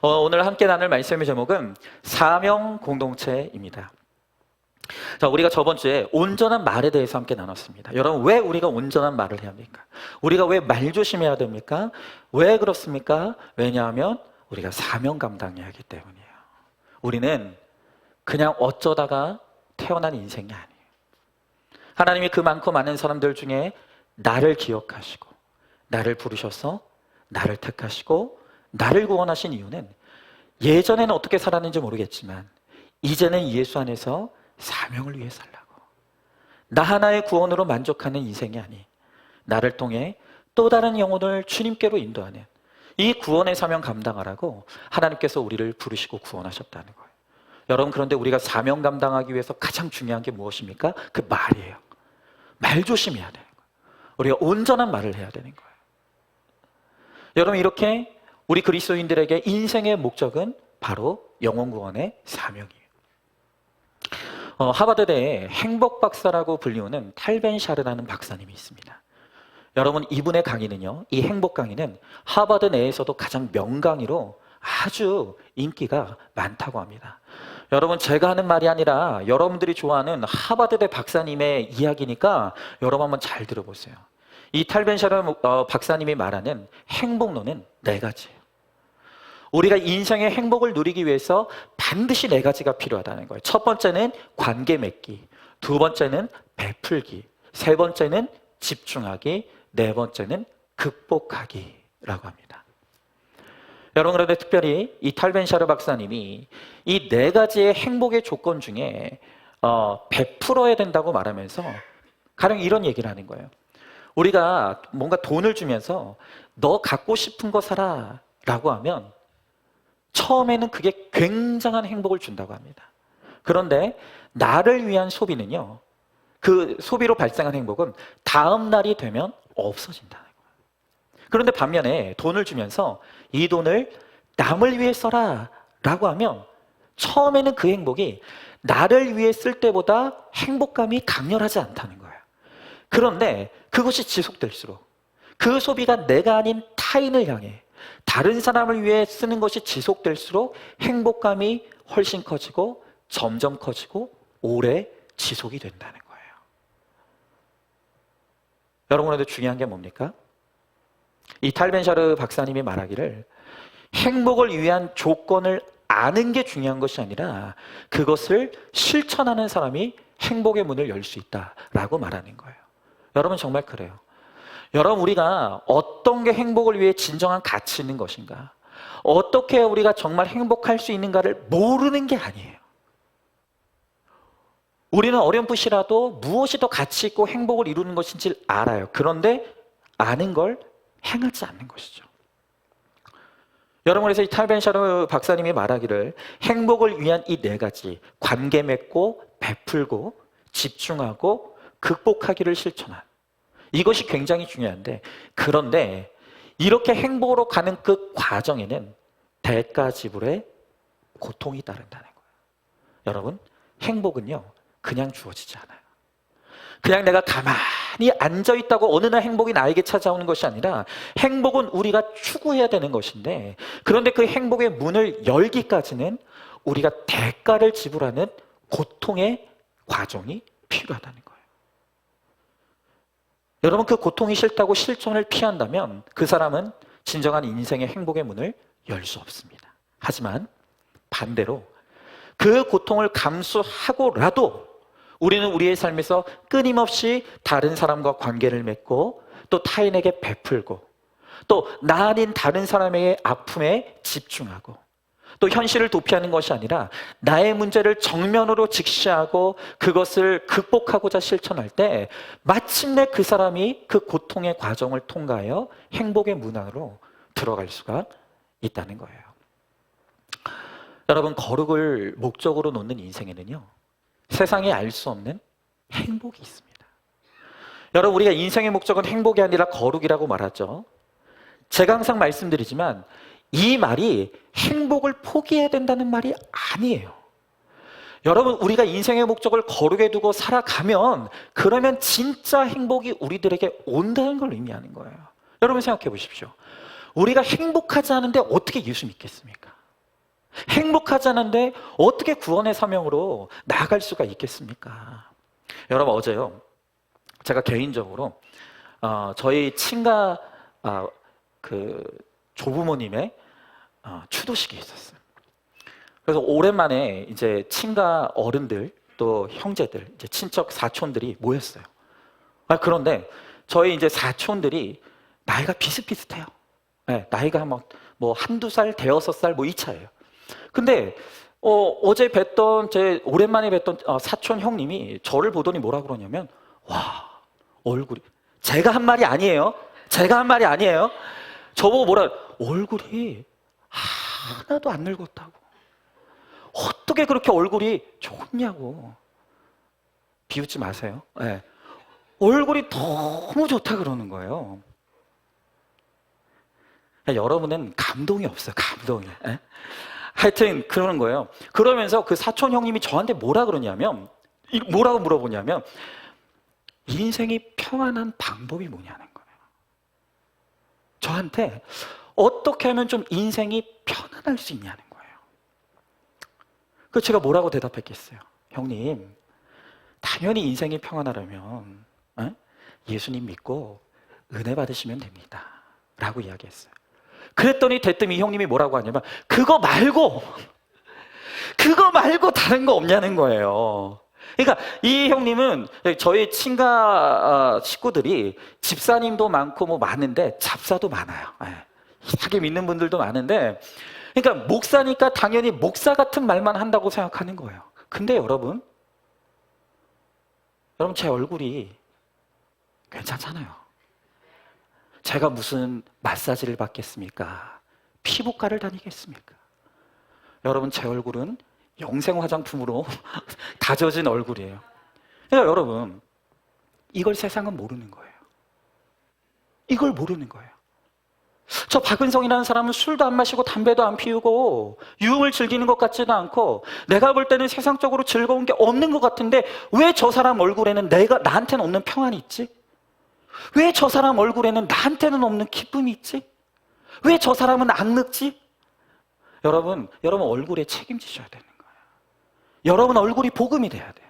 오늘 함께 나눌 말씀의 제목은 사명 공동체입니다. 자, 우리가 저번 주에 온전한 말에 대해서 함께 나눴습니다. 여러분, 왜 우리가 온전한 말을 해야 합니까? 우리가 왜 말 조심해야 됩니까? 왜 그렇습니까? 왜냐하면 우리가 사명 감당해야 하기 때문이에요. 우리는 그냥 어쩌다가 태어난 인생이 아니에요. 하나님이 그 많고 많은 사람들 중에 나를 기억하시고 나를 부르셔서 나를 택하시고 나를 구원하신 이유는 예전에는 어떻게 살았는지 모르겠지만 이제는 예수 안에서 사명을 위해 살라고, 나 하나의 구원으로 만족하는 인생이 아닌 나를 통해 또 다른 영혼을 주님께로 인도하는 이 구원의 사명 감당하라고 하나님께서 우리를 부르시고 구원하셨다는 거예요. 여러분, 그런데 우리가 사명 감당하기 위해서 가장 중요한 게 무엇입니까? 그 말이에요. 말 조심해야 되는 거예요. 우리가 온전한 말을 해야 되는 거예요. 여러분, 이렇게 우리 그리스도인들에게 인생의 목적은 바로 영혼 구원의 사명이에요. 하버드대의 행복 박사라고 불리우는 탈 벤 샤르라는 박사님이 있습니다. 여러분, 이분의 강의는요, 이 행복 강의는 하버드 내에서도 가장 명강의로 아주 인기가 많다고 합니다. 여러분, 제가 하는 말이 아니라 여러분들이 좋아하는 하버드대 박사님의 이야기니까 여러분 한번 잘 들어보세요. 이 탈 벤 샤르 박사님이 말하는 행복론은 4가지예요. 우리가 인생의 행복을 누리기 위해서 반드시 4가지가 필요하다는 거예요. 첫 번째는 관계 맺기, 두 번째는 베풀기, 세 번째는 집중하기, 네 번째는 극복하기라고 합니다. 여러분, 그런데 특별히 이 탈 벤 샤르 박사님이 이 4가지의 행복의 조건 중에 베풀어야 된다고 말하면서 가령 이런 얘기를 하는 거예요. 우리가 뭔가 돈을 주면서 너 갖고 싶은 거 사라 라고 하면 처음에는 그게 굉장한 행복을 준다고 합니다. 그런데 나를 위한 소비는요, 그 소비로 발생한 행복은 다음 날이 되면 없어진다는 거예요. 그런데 반면에 돈을 주면서 이 돈을 남을 위해 써라 라고 하면 처음에는 그 행복이 나를 위해 쓸 때보다 행복감이 강렬하지 않다는 거예요. 그런데 그것이 지속될수록 그 소비가 내가 아닌 타인을 향해 다른 사람을 위해 쓰는 것이 지속될수록 행복감이 훨씬 커지고 점점 커지고 오래 지속이 된다는 거예요. 여러분한테 중요한 게 뭡니까? 이 탈 벤 샤르 박사님이 말하기를 행복을 위한 조건을 아는 게 중요한 것이 아니라 그것을 실천하는 사람이 행복의 문을 열 수 있다라고 말하는 거예요. 여러분, 정말 그래요. 여러분, 우리가 어떤 게 행복을 위해 진정한 가치 있는 것인가, 어떻게 우리가 정말 행복할 수 있는가를 모르는 게 아니에요. 우리는 어렴풋이라도 무엇이 더 가치 있고 행복을 이루는 것인지 알아요. 그런데 아는 걸 행하지 않는 것이죠. 여러분, 그래서 이 탈 벤 샤르 박사님이 말하기를 행복을 위한 이 4가지, 관계 맺고 베풀고 집중하고 극복하기를 실천한, 이것이 굉장히 중요한데, 그런데 이렇게 행복으로 가는 그 과정에는 대가 지불의 고통이 따른다는 거예요. 여러분, 행복은요 그냥 주어지지 않아요. 그냥 내가 가만히 앉아있다고 어느 날 행복이 나에게 찾아오는 것이 아니라 행복은 우리가 추구해야 되는 것인데, 그런데 그 행복의 문을 열기까지는 우리가 대가를 지불하는 고통의 과정이 필요하다는 거예요. 여러분, 그 고통이 싫다고 실천을 피한다면 그 사람은 진정한 인생의 행복의 문을 열 수 없습니다. 하지만 반대로 그 고통을 감수하고라도 우리는 우리의 삶에서 끊임없이 다른 사람과 관계를 맺고 또 타인에게 베풀고 또 나 아닌 다른 사람의 아픔에 집중하고 또 현실을 도피하는 것이 아니라 나의 문제를 정면으로 직시하고 그것을 극복하고자 실천할 때 마침내 그 사람이 그 고통의 과정을 통과하여 행복의 문 안으로 들어갈 수가 있다는 거예요. 여러분, 거룩을 목적으로 놓는 인생에는요 세상에 알 수 없는 행복이 있습니다. 여러분, 우리가 인생의 목적은 행복이 아니라 거룩이라고 말하죠. 제가 항상 말씀드리지만 이 말이 행복을 포기해야 된다는 말이 아니에요. 여러분, 우리가 인생의 목적을 거룩에 두고 살아가면 그러면 진짜 행복이 우리들에게 온다는 걸 의미하는 거예요. 여러분, 생각해 보십시오. 우리가 행복하지 않은데 어떻게 예수 믿겠습니까? 행복하지 않은데 어떻게 구원의 사명으로 나아갈 수가 있겠습니까? 여러분, 어제요, 제가 개인적으로 저희 친가 그 조부모님의 추도식이 있었어요. 그래서 오랜만에 이제 친가 어른들 또 형제들, 이제 친척 사촌들이 모였어요. 그런데 저희 이제 사촌들이 나이가 비슷비슷해요. 네, 나이가 뭐 한두 살, 대여섯 살 뭐 이 차예요. 근데 어제 뵀던 오랜만에 뵀던 사촌 형님이 저를 보더니 뭐라 그러냐면, 와, 얼굴이, 제가 한 말이 아니에요. 제가 한 말이 아니에요. 저보고 얼굴이 하나도 안 늙었다고. 어떻게 그렇게 얼굴이 좋냐고. 비웃지 마세요. 네. 얼굴이 너무 좋다 그러는 거예요. 여러분은 감동이 없어요. 감동이. 네? 하여튼 그러는 거예요. 그러면서 그 사촌 형님이 저한테 뭐라고 물어보냐면, 인생이 평안한 방법이 뭐냐는 거예요. 저한테 어떻게 하면 좀 인생이 편안할 수 있냐는 거예요. 그래서 제가 뭐라고 대답했겠어요? 형님, 당연히 인생이 평안하려면 예수님 믿고 은혜 받으시면 됩니다 라고 이야기했어요. 그랬더니 대뜸 이 형님이 뭐라고 하냐면, 그거 말고 다른 거 없냐는 거예요. 그러니까 이 형님은 저희 친가 식구들이 집사님도 많고 뭐 많은데 잡사도 많아요. 이상하게 믿는 분들도 많은데, 그러니까 목사니까 당연히 목사 같은 말만 한다고 생각하는 거예요. 근데 여러분 제 얼굴이 괜찮잖아요. 제가 무슨 마사지를 받겠습니까? 피부과를 다니겠습니까? 여러분, 제 얼굴은 영생 화장품으로 다져진 얼굴이에요. 그러니까 여러분, 이걸 세상은 모르는 거예요. 이걸 모르는 거예요. 저 박은성이라는 사람은 술도 안 마시고 담배도 안 피우고 유흥을 즐기는 것 같지도 않고, 내가 볼 때는 세상적으로 즐거운 게 없는 것 같은데 왜 저 사람 얼굴에는 나한테는 없는 평안이 있지? 왜 저 사람 얼굴에는 나한테는 없는 기쁨이 있지? 왜 저 사람은 안 늙지? 여러분 얼굴에 책임지셔야 되는 거예요. 여러분 얼굴이 복음이 돼야 돼요.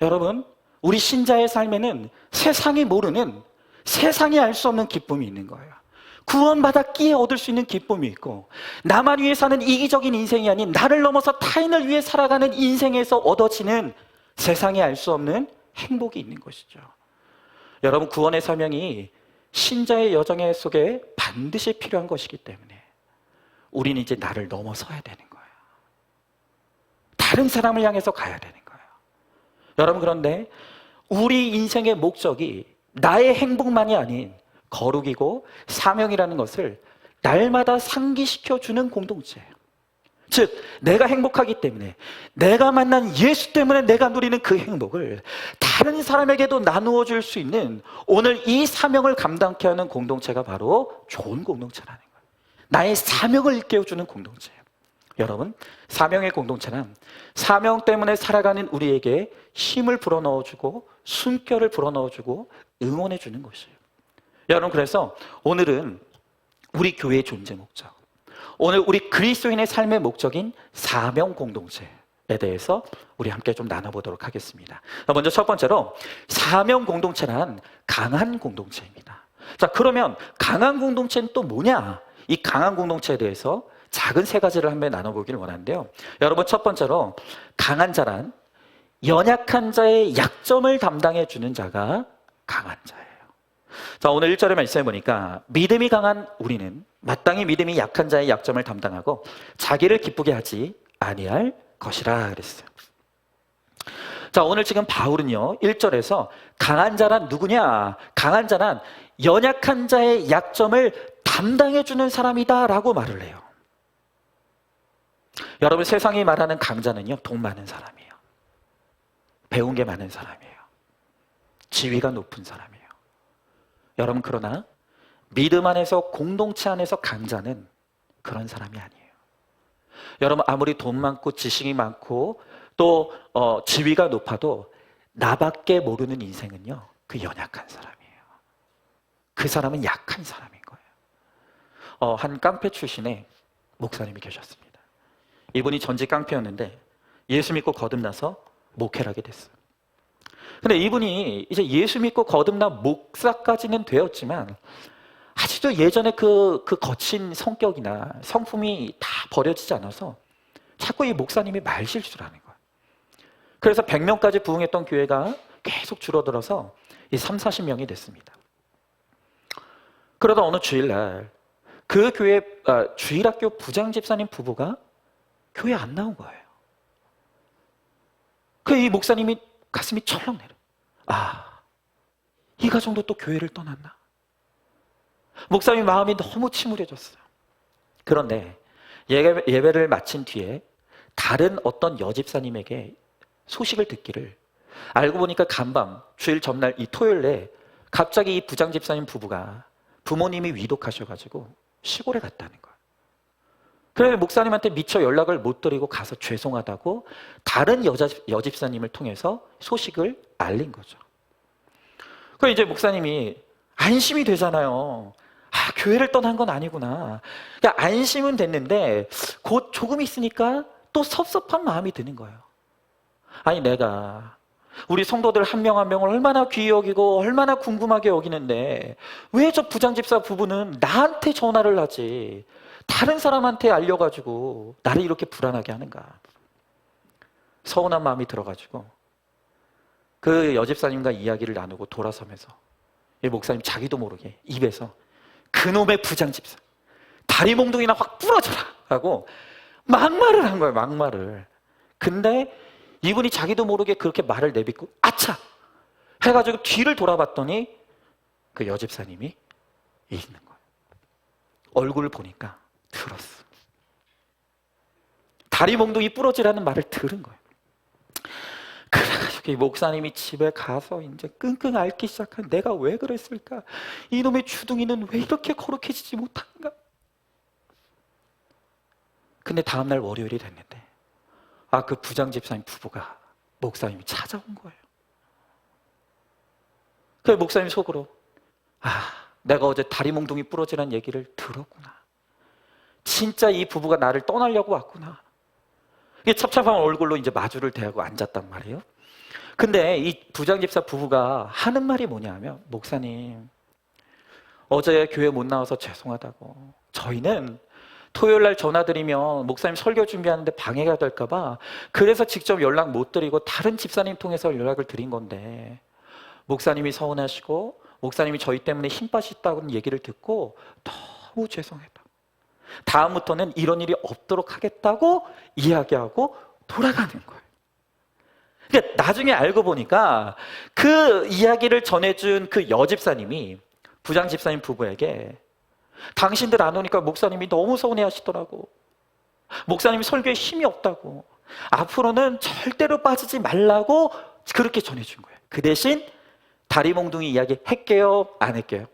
여러분, 우리 신자의 삶에는 세상이 모르는, 세상이 알 수 없는 기쁨이 있는 거예요. 구원받았기에 얻을 수 있는 기쁨이 있고, 나만 위해 사는 이기적인 인생이 아닌 나를 넘어서 타인을 위해 살아가는 인생에서 얻어지는 세상이 알 수 없는 행복이 있는 것이죠. 여러분, 구원의 사명이 신자의 여정 속에 반드시 필요한 것이기 때문에 우리는 이제 나를 넘어서야 되는 거예요. 다른 사람을 향해서 가야 되는 거예요. 여러분, 그런데 우리 인생의 목적이 나의 행복만이 아닌 거룩이고 사명이라는 것을 날마다 상기시켜주는 공동체예요. 즉, 내가 행복하기 때문에, 내가 만난 예수 때문에 내가 누리는 그 행복을 다른 사람에게도 나누어 줄 수 있는, 오늘 이 사명을 감당케 하는 공동체가 바로 좋은 공동체라는 거예요. 나의 사명을 일깨워주는 공동체예요. 여러분, 사명의 공동체는 사명 때문에 살아가는 우리에게 힘을 불어넣어주고 숨결을 불어넣어주고 응원해주는 것이에요. 여러분, 그래서 오늘은 우리 교회의 존재 목적, 오늘 우리 그리스도인의 삶의 목적인 사명 공동체에 대해서 우리 함께 좀 나눠보도록 하겠습니다. 먼저 첫 번째로, 사명 공동체란 강한 공동체입니다. 자, 그러면 강한 공동체는 또 뭐냐? 이 강한 공동체에 대해서 작은 세 가지를 한번 나눠보기를 원하는데요. 여러분, 첫 번째로, 강한 자란 연약한 자의 약점을 담당해 주는 자가 강한 자예요. 자, 오늘 1절의 말씀에 보니까 믿음이 강한 우리는 마땅히 믿음이 약한 자의 약점을 담당하고 자기를 기쁘게 하지 아니할 것이라 그랬어요. 자, 오늘 지금 바울은요 1절에서 강한 자란 누구냐? 강한 자란 연약한 자의 약점을 담당해 주는 사람이다 라고 말을 해요. 여러분, 세상이 말하는 강자는요 돈 많은 사람이에요. 배운 게 많은 사람이에요. 지위가 높은 사람이에요. 여러분, 그러나 믿음 안에서, 공동체 안에서 강자는 그런 사람이 아니에요. 여러분, 아무리 돈 많고 지식이 많고 또 지위가 높아도 나밖에 모르는 인생은요 그 연약한 사람이에요. 그 사람은 약한 사람인 거예요. 한 깡패 출신의 목사님이 계셨습니다. 이분이 전직 깡패였는데 예수 믿고 거듭나서 목회를 하게 됐어요. 근데 이분이 이제 예수 믿고 거듭나 목사까지는 되었지만 아직도 예전에 그 거친 성격이나 성품이 다 버려지지 않아서 자꾸 이 목사님이 말실수를 하는 거예요. 그래서 100명까지 부흥했던 교회가 계속 줄어들어서 이 30-40명이 됐습니다. 그러다 어느 주일날 그 교회 주일학교 부장 집사님 부부가 교회 안 나온 거예요. 그 이 목사님이 가슴이 철렁 내려. 이 가정도 또 교회를 떠났나? 목사님 마음이 너무 침울해졌어요. 그런데 예배를 마친 뒤에 다른 어떤 여집사님에게 소식을 듣기를, 알고 보니까 간밤 주일 전날 이 토요일에 갑자기 이 부장 집사님 부부가 부모님이 위독하셔가지고 시골에 갔다는 거예요. 그래서 목사님한테 미처 연락을 못 드리고 가서 죄송하다고 다른 여집사님을 통해서 소식을 알린 거죠. 그래서 이제 목사님이 안심이 되잖아요. 교회를 떠난 건 아니구나. 그러니까 안심은 됐는데 곧 조금 있으니까 또 섭섭한 마음이 드는 거예요. 아니, 내가 우리 성도들 한 명 한 명을 얼마나 귀히 여기고 얼마나 궁금하게 여기는데 왜 저 부장집사 부부는 나한테 전화를 하지 다른 사람한테 알려가지고 나를 이렇게 불안하게 하는가. 서운한 마음이 들어가지고 그 여집사님과 이야기를 나누고 돌아서면서 이 목사님 자기도 모르게 입에서 그놈의 부장집사 다리 몽둥이나 확 부러져라 하고 막말을 한 거예요. 막말을. 근데 이분이 자기도 모르게 그렇게 말을 내뱉고 아차 해가지고 뒤를 돌아봤더니 그 여집사님이 있는 거예요. 얼굴을 보니까 들었어. 다리 몽둥이 부러지라는 말을 들은 거예요. 그래가지고 이 목사님이 집에 가서 이제 끙끙 앓기 시작한, 내가 왜 그랬을까? 이놈의 주둥이는 왜 이렇게 거룩해지지 못한가? 근데 다음날 월요일이 됐는데 그 부장 집사님 부부가 목사님이 찾아온 거예요. 그래서 목사님 속으로 내가 어제 다리 몽둥이 부러지라는 얘기를 들었구나. 진짜 이 부부가 나를 떠나려고 왔구나. 이게 찹찹한 얼굴로 이제 마주를 대하고 앉았단 말이에요. 근데 이 부장집사 부부가 하는 말이 뭐냐면, 목사님, 어제 교회 못 나와서 죄송하다고. 저희는 토요일 날 전화드리면 목사님 설교 준비하는데 방해가 될까봐 그래서 직접 연락 못 드리고 다른 집사님 통해서 연락을 드린 건데, 목사님이 서운하시고 목사님이 저희 때문에 힘 빠지셨다는 얘기를 듣고 너무 죄송하다. 다음부터는 이런 일이 없도록 하겠다고 이야기하고 돌아가는 거예요. 그러니까 나중에 알고 보니까 그 이야기를 전해준 그 여집사님이 부장 집사님 부부에게 당신들 안 오니까 목사님이 너무 서운해 하시더라고. 목사님이 설교에 힘이 없다고. 앞으로는 절대로 빠지지 말라고 그렇게 전해준 거예요. 그 대신 다리 몽둥이 이야기 할게요? 안 할게요?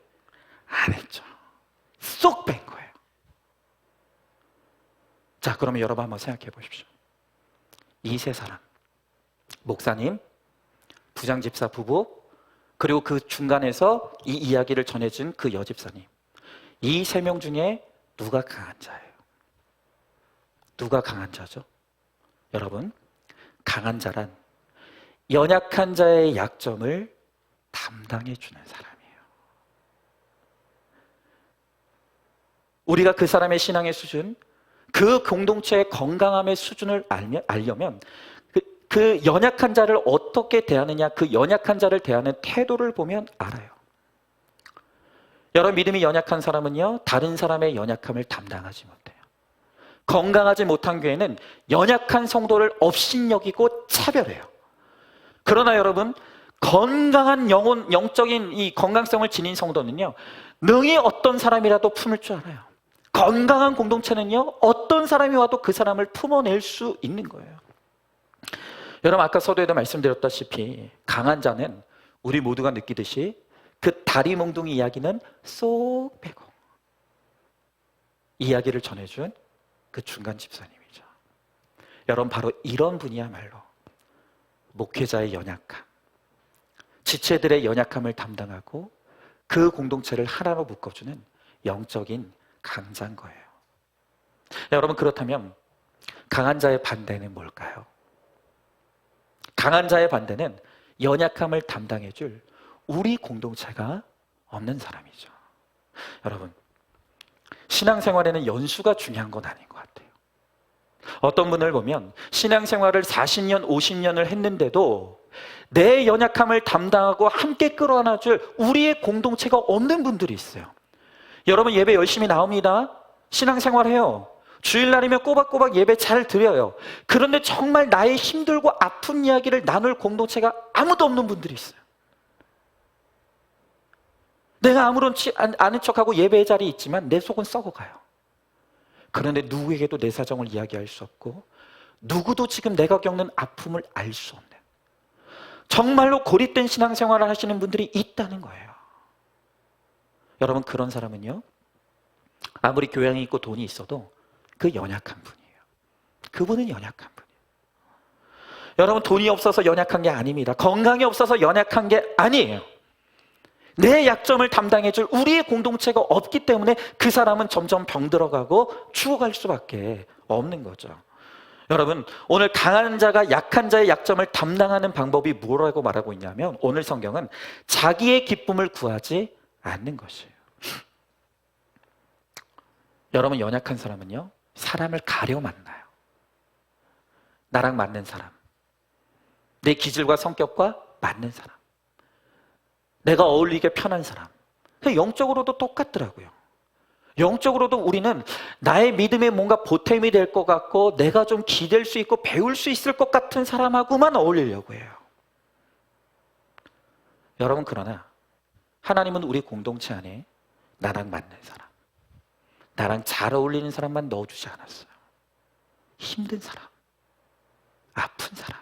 안 했죠. 쏙 뺀 거예요. 자, 그러면 여러분 한번 생각해 보십시오. 이 세 사람, 목사님, 부장집사 부부, 그리고 그 중간에서 이 이야기를 전해준 그 여집사님, 이 세 명 중에 누가 강한 자예요? 누가 강한 자죠? 여러분, 강한 자란 연약한 자의 약점을 담당해 주는 사람이에요. 우리가 그 사람의 신앙의 수준, 그 공동체의 건강함의 수준을 알려면 그 연약한 자를 어떻게 대하느냐, 그 연약한 자를 대하는 태도를 보면 알아요. 여러분, 믿음이 연약한 사람은요, 다른 사람의 연약함을 담당하지 못해요. 건강하지 못한 교회는 연약한 성도를 업신여기고 차별해요. 그러나 여러분, 건강한 영적인 이 건강성을 지닌 성도는요, 능히 어떤 사람이라도 품을 줄 알아요. 건강한 공동체는요, 어떤 사람이 와도 그 사람을 품어낼 수 있는 거예요. 여러분, 아까 서두에도 말씀드렸다시피 강한 자는 우리 모두가 느끼듯이 그 다리 몽둥이 이야기는 쏙 빼고 이야기를 전해준 그 중간 집사님이죠. 여러분, 바로 이런 분이야말로 목회자의 연약함, 지체들의 연약함을 담당하고 그 공동체를 하나로 묶어주는 영적인 강자인 거예요. 여러분, 그렇다면 강한 자의 반대는 뭘까요? 강한 자의 반대는 연약함을 담당해 줄 우리 공동체가 없는 사람이죠. 여러분, 신앙생활에는 연수가 중요한 건 아닌 것 같아요. 어떤 분을 보면 신앙생활을 40년, 50년을 했는데도 내 연약함을 담당하고 함께 끌어안아줄 우리의 공동체가 없는 분들이 있어요. 여러분, 예배 열심히 나옵니다. 신앙생활해요. 주일날이면 꼬박꼬박 예배 잘 드려요. 그런데 정말 나의 힘들고 아픈 이야기를 나눌 공동체가 아무도 없는 분들이 있어요. 내가 아무렇지 않은 척하고 예배의 자리에 있지만 내 속은 썩어가요. 그런데 누구에게도 내 사정을 이야기할 수 없고 누구도 지금 내가 겪는 아픔을 알 수 없는, 정말로 고립된 신앙생활을 하시는 분들이 있다는 거예요. 여러분, 그런 사람은요, 아무리 교양이 있고 돈이 있어도 그 연약한 분이에요. 그분은 연약한 분이에요. 여러분, 돈이 없어서 연약한 게 아닙니다. 건강이 없어서 연약한 게 아니에요. 내 약점을 담당해줄 우리의 공동체가 없기 때문에 그 사람은 점점 병들어가고 죽어갈 수밖에 없는 거죠. 여러분, 오늘 강한 자가 약한 자의 약점을 담당하는 방법이 뭐라고 말하고 있냐면, 오늘 성경은 자기의 기쁨을 구하지 않는 것이에요. 여러분, 연약한 사람은요, 사람을 가려 만나요. 나랑 맞는 사람, 내 기질과 성격과 맞는 사람, 내가 어울리게 편한 사람. 영적으로도 똑같더라고요. 영적으로도 우리는 나의 믿음에 뭔가 보탬이 될 것 같고 내가 좀 기댈 수 있고 배울 수 있을 것 같은 사람하고만 어울리려고 해요. 여러분, 그러나 하나님은 우리 공동체 안에 나랑 맞는 사람, 나랑 잘 어울리는 사람만 넣어주지 않았어요. 힘든 사람, 아픈 사람,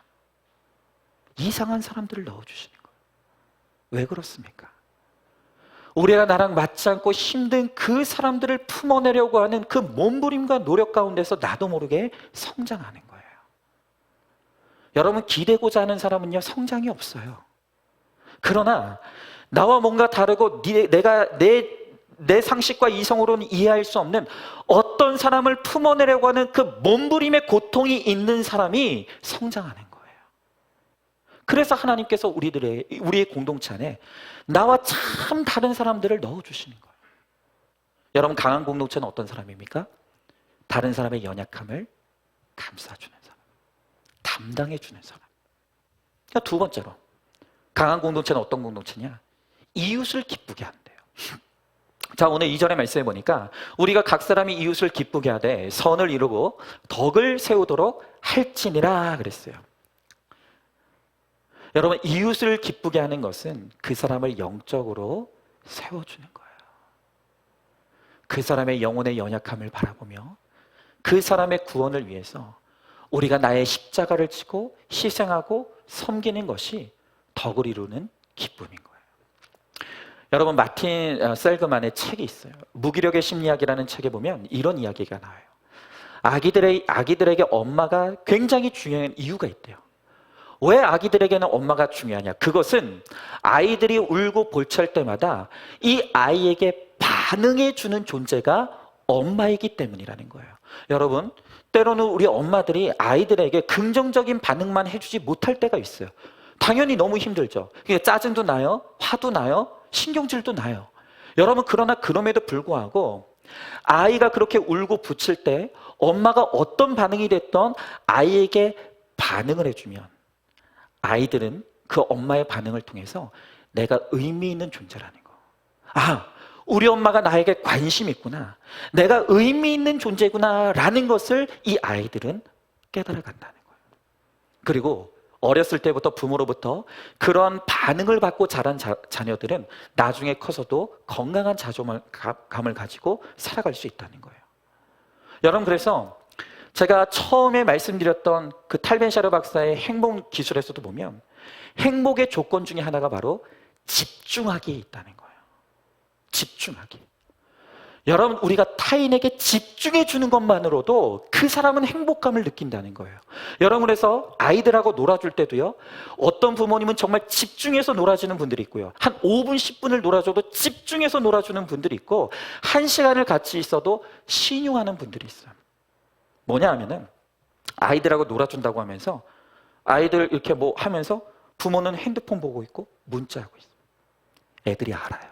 이상한 사람들을 넣어주시는 거예요. 왜 그렇습니까? 우리가 나랑 맞지 않고 힘든 그 사람들을 품어내려고 하는 그 몸부림과 노력 가운데서 나도 모르게 성장하는 거예요. 여러분, 기대고자 하는 사람은요, 성장이 없어요. 그러나 나와 뭔가 다르고 내가 내 상식과 이성으로는 이해할 수 없는 어떤 사람을 품어내려고 하는 그 몸부림의 고통이 있는 사람이 성장하는 거예요. 그래서 하나님께서 우리의 공동체 안에 나와 참 다른 사람들을 넣어주시는 거예요. 여러분, 강한 공동체는 어떤 사람입니까? 다른 사람의 연약함을 감싸주는 사람, 담당해주는 사람. 그러니까 두 번째로, 강한 공동체는 어떤 공동체냐? 이웃을 기쁘게 한대요. 자, 오늘 2절의 말씀해 보니까 우리가 각 사람이 이웃을 기쁘게 하되 선을 이루고 덕을 세우도록 할지니라 그랬어요. 여러분, 이웃을 기쁘게 하는 것은 그 사람을 영적으로 세워주는 거예요. 그 사람의 영혼의 연약함을 바라보며 그 사람의 구원을 위해서 우리가 나의 십자가를 지고 희생하고 섬기는 것이 덕을 이루는 기쁨인 거예요. 여러분, 마틴 셀그만의 책이 있어요. 무기력의 심리학이라는 책에 보면 이런 이야기가 나와요. 아기들에게 엄마가 굉장히 중요한 이유가 있대요. 왜 아기들에게는 엄마가 중요하냐? 그것은 아이들이 울고 볼찰 때마다 이 아이에게 반응해 주는 존재가 엄마이기 때문이라는 거예요. 여러분, 때로는 우리 엄마들이 아이들에게 긍정적인 반응만 해주지 못할 때가 있어요. 당연히 너무 힘들죠. 짜증도 나요, 화도 나요, 신경질도 나요. 여러분, 그러나 그럼에도 불구하고 아이가 그렇게 울고 부칠 때 엄마가 어떤 반응이 됐던 아이에게 반응을 해주면 아이들은 그 엄마의 반응을 통해서 내가 의미 있는 존재라는 거. 아, 우리 엄마가 나에게 관심 있구나, 내가 의미 있는 존재구나 라는 것을 이 아이들은 깨달아 간다는 거예요. 그리고 어렸을 때부터 부모로부터 그런 반응을 받고 자란 자녀들은 나중에 커서도 건강한 자존감을 가지고 살아갈 수 있다는 거예요. 여러분, 그래서 제가 처음에 말씀드렸던 그 탈 벤 샤르 박사의 행복 기술에서도 보면 행복의 조건 중에 하나가 바로 집중하기에 있다는 거예요. 집중하기. 여러분, 우리가 타인에게 집중해 주는 것만으로도 그 사람은 행복감을 느낀다는 거예요. 여러분, 그래서 아이들하고 놀아줄 때도요, 어떤 부모님은 정말 집중해서 놀아주는 분들이 있고요, 한 5분, 10분을 놀아줘도 집중해서 놀아주는 분들이 있고, 1시간을 같이 있어도 신용하는 분들이 있어요. 뭐냐 하면은 아이들하고 놀아준다고 하면서 아이들 이렇게 뭐 하면서 부모는 핸드폰 보고 있고 문자하고 있어요. 애들이 알아요.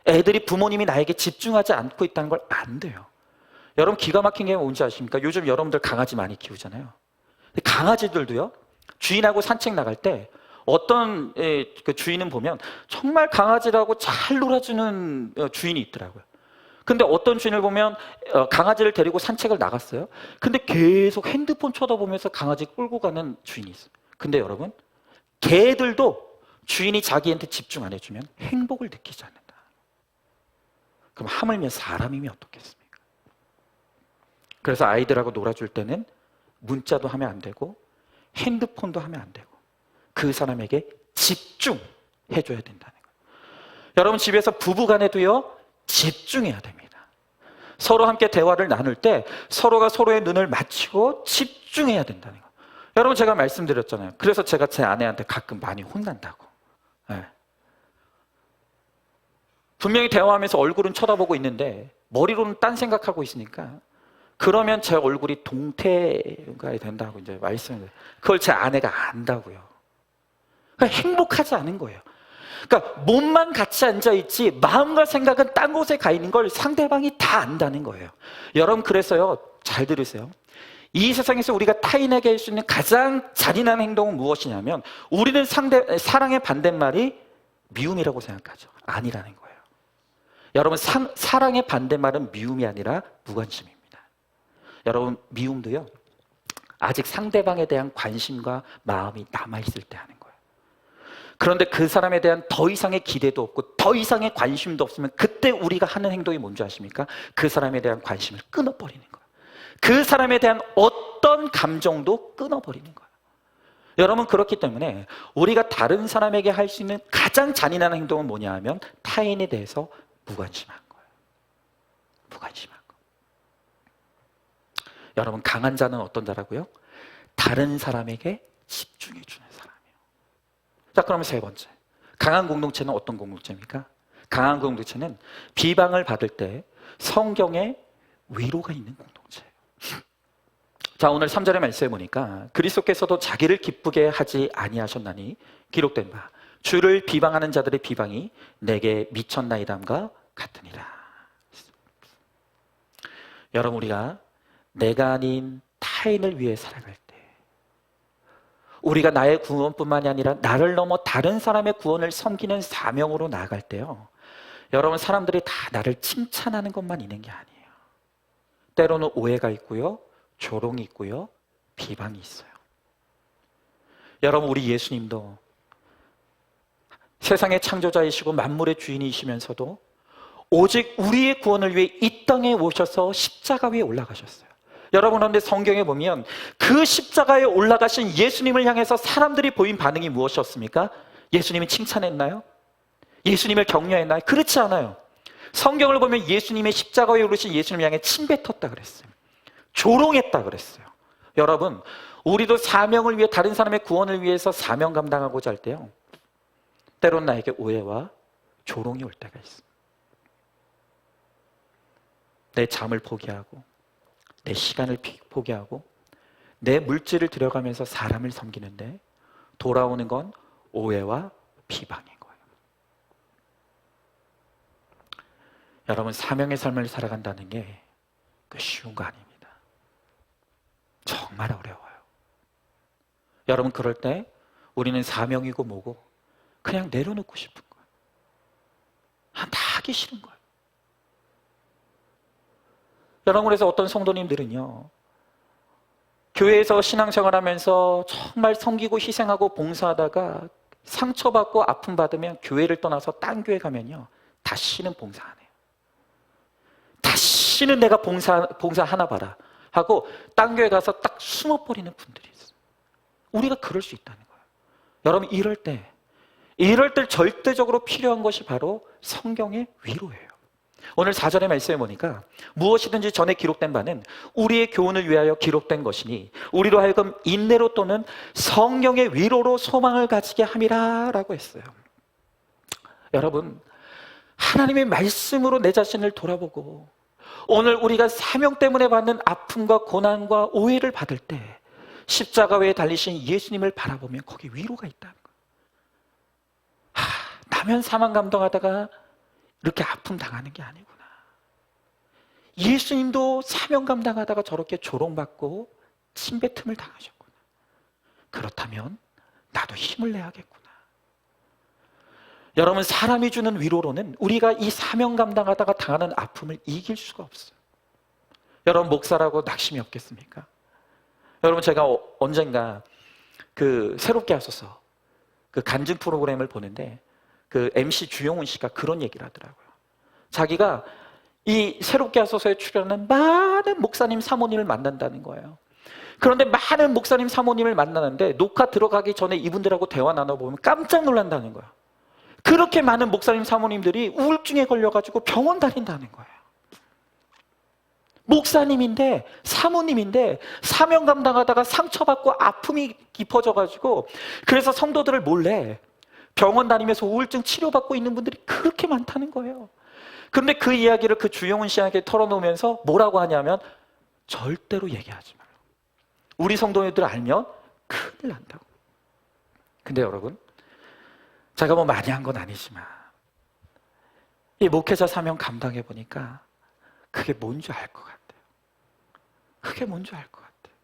애들이 부모님이 나에게 집중하지 않고 있다는 걸 안 돼요. 여러분 기가 막힌 게 뭔지 아십니까? 요즘 여러분들 강아지 많이 키우잖아요. 강아지들도요, 주인하고 산책 나갈 때 어떤 그 주인은 보면 정말 강아지라고 잘 놀아주는 주인이 있더라고요. 근데 어떤 주인을 보면 강아지를 데리고 산책을 나갔어요. 근데 계속 핸드폰 쳐다보면서 강아지 끌고 가는 주인이 있어요. 근데 여러분, 개들도 주인이 자기한테 집중 안 해주면 행복을 느끼지 않는다. 그럼 하물며 사람이면 어떻겠습니까? 그래서 아이들하고 놀아줄 때는 문자도 하면 안 되고 핸드폰도 하면 안 되고 그 사람에게 집중해줘야 된다는 거예요. 여러분 집에서 부부간에도요, 집중해야 됩니다. 서로 함께 대화를 나눌 때 서로가 서로의 눈을 맞추고 집중해야 된다는 거예요. 여러분 제가 말씀드렸잖아요. 그래서 제가 제 아내한테 가끔 많이 혼난다고. 네. 분명히 대화하면서 얼굴은 쳐다보고 있는데 머리로는 딴 생각하고 있으니까 그러면 제 얼굴이 동태가 된다고 이제 말씀을, 그걸 제 아내가 안다고요. 그러니까 행복하지 않은 거예요. 그러니까 몸만 같이 앉아있지 마음과 생각은 딴 곳에 가 있는 걸 상대방이 다 안다는 거예요. 여러분 그래서요, 잘 들으세요. 이 세상에서 우리가 타인에게 할 수 있는 가장 잔인한 행동은 무엇이냐면 우리는 사랑의 반대말이 미움이라고 생각하죠. 아니라는 거예요. 여러분 사랑의 반대말은 미움이 아니라 무관심입니다. 여러분 미움도요, 아직 상대방에 대한 관심과 마음이 남아있을 때 하는 거예요. 그런데 그 사람에 대한 더 이상의 기대도 없고 더 이상의 관심도 없으면 그때 우리가 하는 행동이 뭔지 아십니까? 그 사람에 대한 관심을 끊어버리는 거예요. 그 사람에 대한 어떤 감정도 끊어버리는 거예요. 여러분 그렇기 때문에 우리가 다른 사람에게 할 수 있는 가장 잔인한 행동은 뭐냐 하면 타인에 대해서 무관심한 거예요. 무관심한 거. 여러분 강한 자는 어떤 자라고요? 다른 사람에게 집중해 주는 사람이에요. 자, 그러면 세 번째, 강한 공동체는 어떤 공동체입니까? 강한 공동체는 비방을 받을 때 성경에 위로가 있는 공동체예요. 자, 오늘 3절의 말씀에 보니까 그리스도께서도 자기를 기쁘게 하지 아니하셨나니 기록된 바 주를 비방하는 자들의 비방이 내게 미쳤나이다함과 같으니라. 여러분 우리가 내가 아닌 타인을 위해 살아갈 때, 우리가 나의 구원뿐만이 아니라 나를 넘어 다른 사람의 구원을 섬기는 사명으로 나아갈 때요, 여러분 사람들이 다 나를 칭찬하는 것만 있는 게 아니에요. 때로는 오해가 있고요, 조롱이 있고요, 비방이 있어요. 여러분 우리 예수님도 세상의 창조자이시고 만물의 주인이시면서도 오직 우리의 구원을 위해 이 땅에 오셔서 십자가 위에 올라가셨어요. 여러분 그런데 성경에 보면 그 십자가에 올라가신 예수님을 향해서 사람들이 보인 반응이 무엇이었습니까? 예수님이 칭찬했나요? 예수님을 격려했나요? 그렇지 않아요. 성경을 보면 예수님의 십자가에 오르신 예수님을 향해 침뱉었다 그랬어요. 조롱했다 그랬어요. 여러분 우리도 사명을 위해, 다른 사람의 구원을 위해서 사명 감당하고자 할 때요, 때론 나에게 오해와 조롱이 올 때가 있어요. 내 잠을 포기하고 내 시간을 포기하고 내 물질을 들여가면서 사람을 섬기는데 돌아오는 건 오해와 비방인 거예요. 여러분 사명의 삶을 살아간다는 게 그 쉬운 거 아닙니다. 정말 어려워요. 여러분 그럴 때 우리는 사명이고 뭐고 그냥 내려놓고 싶은 거예요. 다 하기 싫은 거예요. 여러분 그래서 어떤 성도님들은요, 교회에서 신앙생활하면서 정말 섬기고 희생하고 봉사하다가 상처받고 아픔받으면 교회를 떠나서 딴 교회 가면요, 다시는 봉사 안 해요. 다시는 내가 봉사하나 봐라 하고 딴 교회 가서 딱 숨어버리는 분들이 있어요. 우리가 그럴 수 있다는 거예요. 여러분 이럴 때 절대적으로 필요한 것이 바로 성경의 위로예요. 오늘 4절의 말씀에 보니까 무엇이든지 전에 기록된 바는 우리의 교훈을 위하여 기록된 것이니 우리로 하여금 인내로 또는 성령의 위로로 소망을 가지게 함이라 라고 했어요. 여러분 하나님의 말씀으로 내 자신을 돌아보고 오늘 우리가 사명 때문에 받는 아픔과 고난과 오해를 받을 때 십자가 위에 달리신 예수님을 바라보면 거기 위로가 있다는 거예요. 나면 사망 감당하다가 이렇게 아픔 당하는 게 아니구나. 예수님도 사명 감당하다가 저렇게 조롱받고 침뱉음을 당하셨구나. 그렇다면 나도 힘을 내야겠구나. 여러분, 사람이 주는 위로로는 우리가 이 사명 감당하다가 당하는 아픔을 이길 수가 없어요. 여러분, 목사라고 낙심이 없겠습니까? 여러분, 제가 언젠가 새롭게 하소서 간증 프로그램을 보는데 MC 주용훈 씨가 그런 얘기를 하더라고요. 자기가 이 새롭게 하소서에 출연하는 많은 목사님 사모님을 만난다는 거예요. 그런데 많은 목사님 사모님을 만나는데 녹화 들어가기 전에 이분들하고 대화 나눠보면 깜짝 놀란다는 거예요. 그렇게 많은 목사님 사모님들이 우울증에 걸려가지고 병원 다닌다는 거예요. 목사님인데, 사모님인데 사명 감당하다가 상처받고 아픔이 깊어져가지고 그래서 성도들을 몰래 병원 다니면서 우울증 치료받고 있는 분들이 그렇게 많다는 거예요. 그런데 그 이야기를 주용훈 씨에게 털어놓으면서 뭐라고 하냐면 절대로 얘기하지 말라고. 우리 성도님들 알면 큰일 난다고. 근데 여러분, 제가 뭐 많이 한 건 아니지만 이 목회자 사명 감당해 보니까 그게 뭔지 알 것 같아요. 그게 뭔지 알 것 같아요.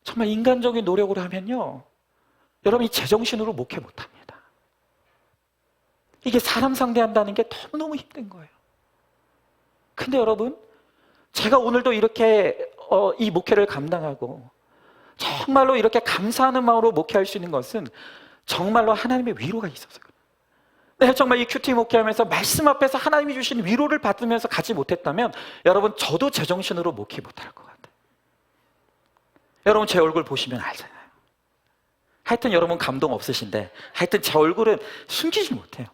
정말 인간적인 노력으로 하면요, 여러분이 제정신으로 목회 못합니다. 이게 사람 상대한다는 게 너무너무 힘든 거예요. 근데 여러분, 제가 오늘도 이렇게 이 목회를 감당하고 정말로 이렇게 감사하는 마음으로 목회할 수 있는 것은 정말로 하나님의 위로가 있어서 그래요. 내가 정말 이 큐티 목회하면서 말씀 앞에서 하나님이 주신 위로를 받으면서 가지 못했다면 여러분, 저도 제정신으로 목회 못할 것 같아요. 여러분, 제 얼굴 보시면 알잖아요. 하여튼 여러분 감동 없으신데 하여튼 제 얼굴은 숨기지 못해요.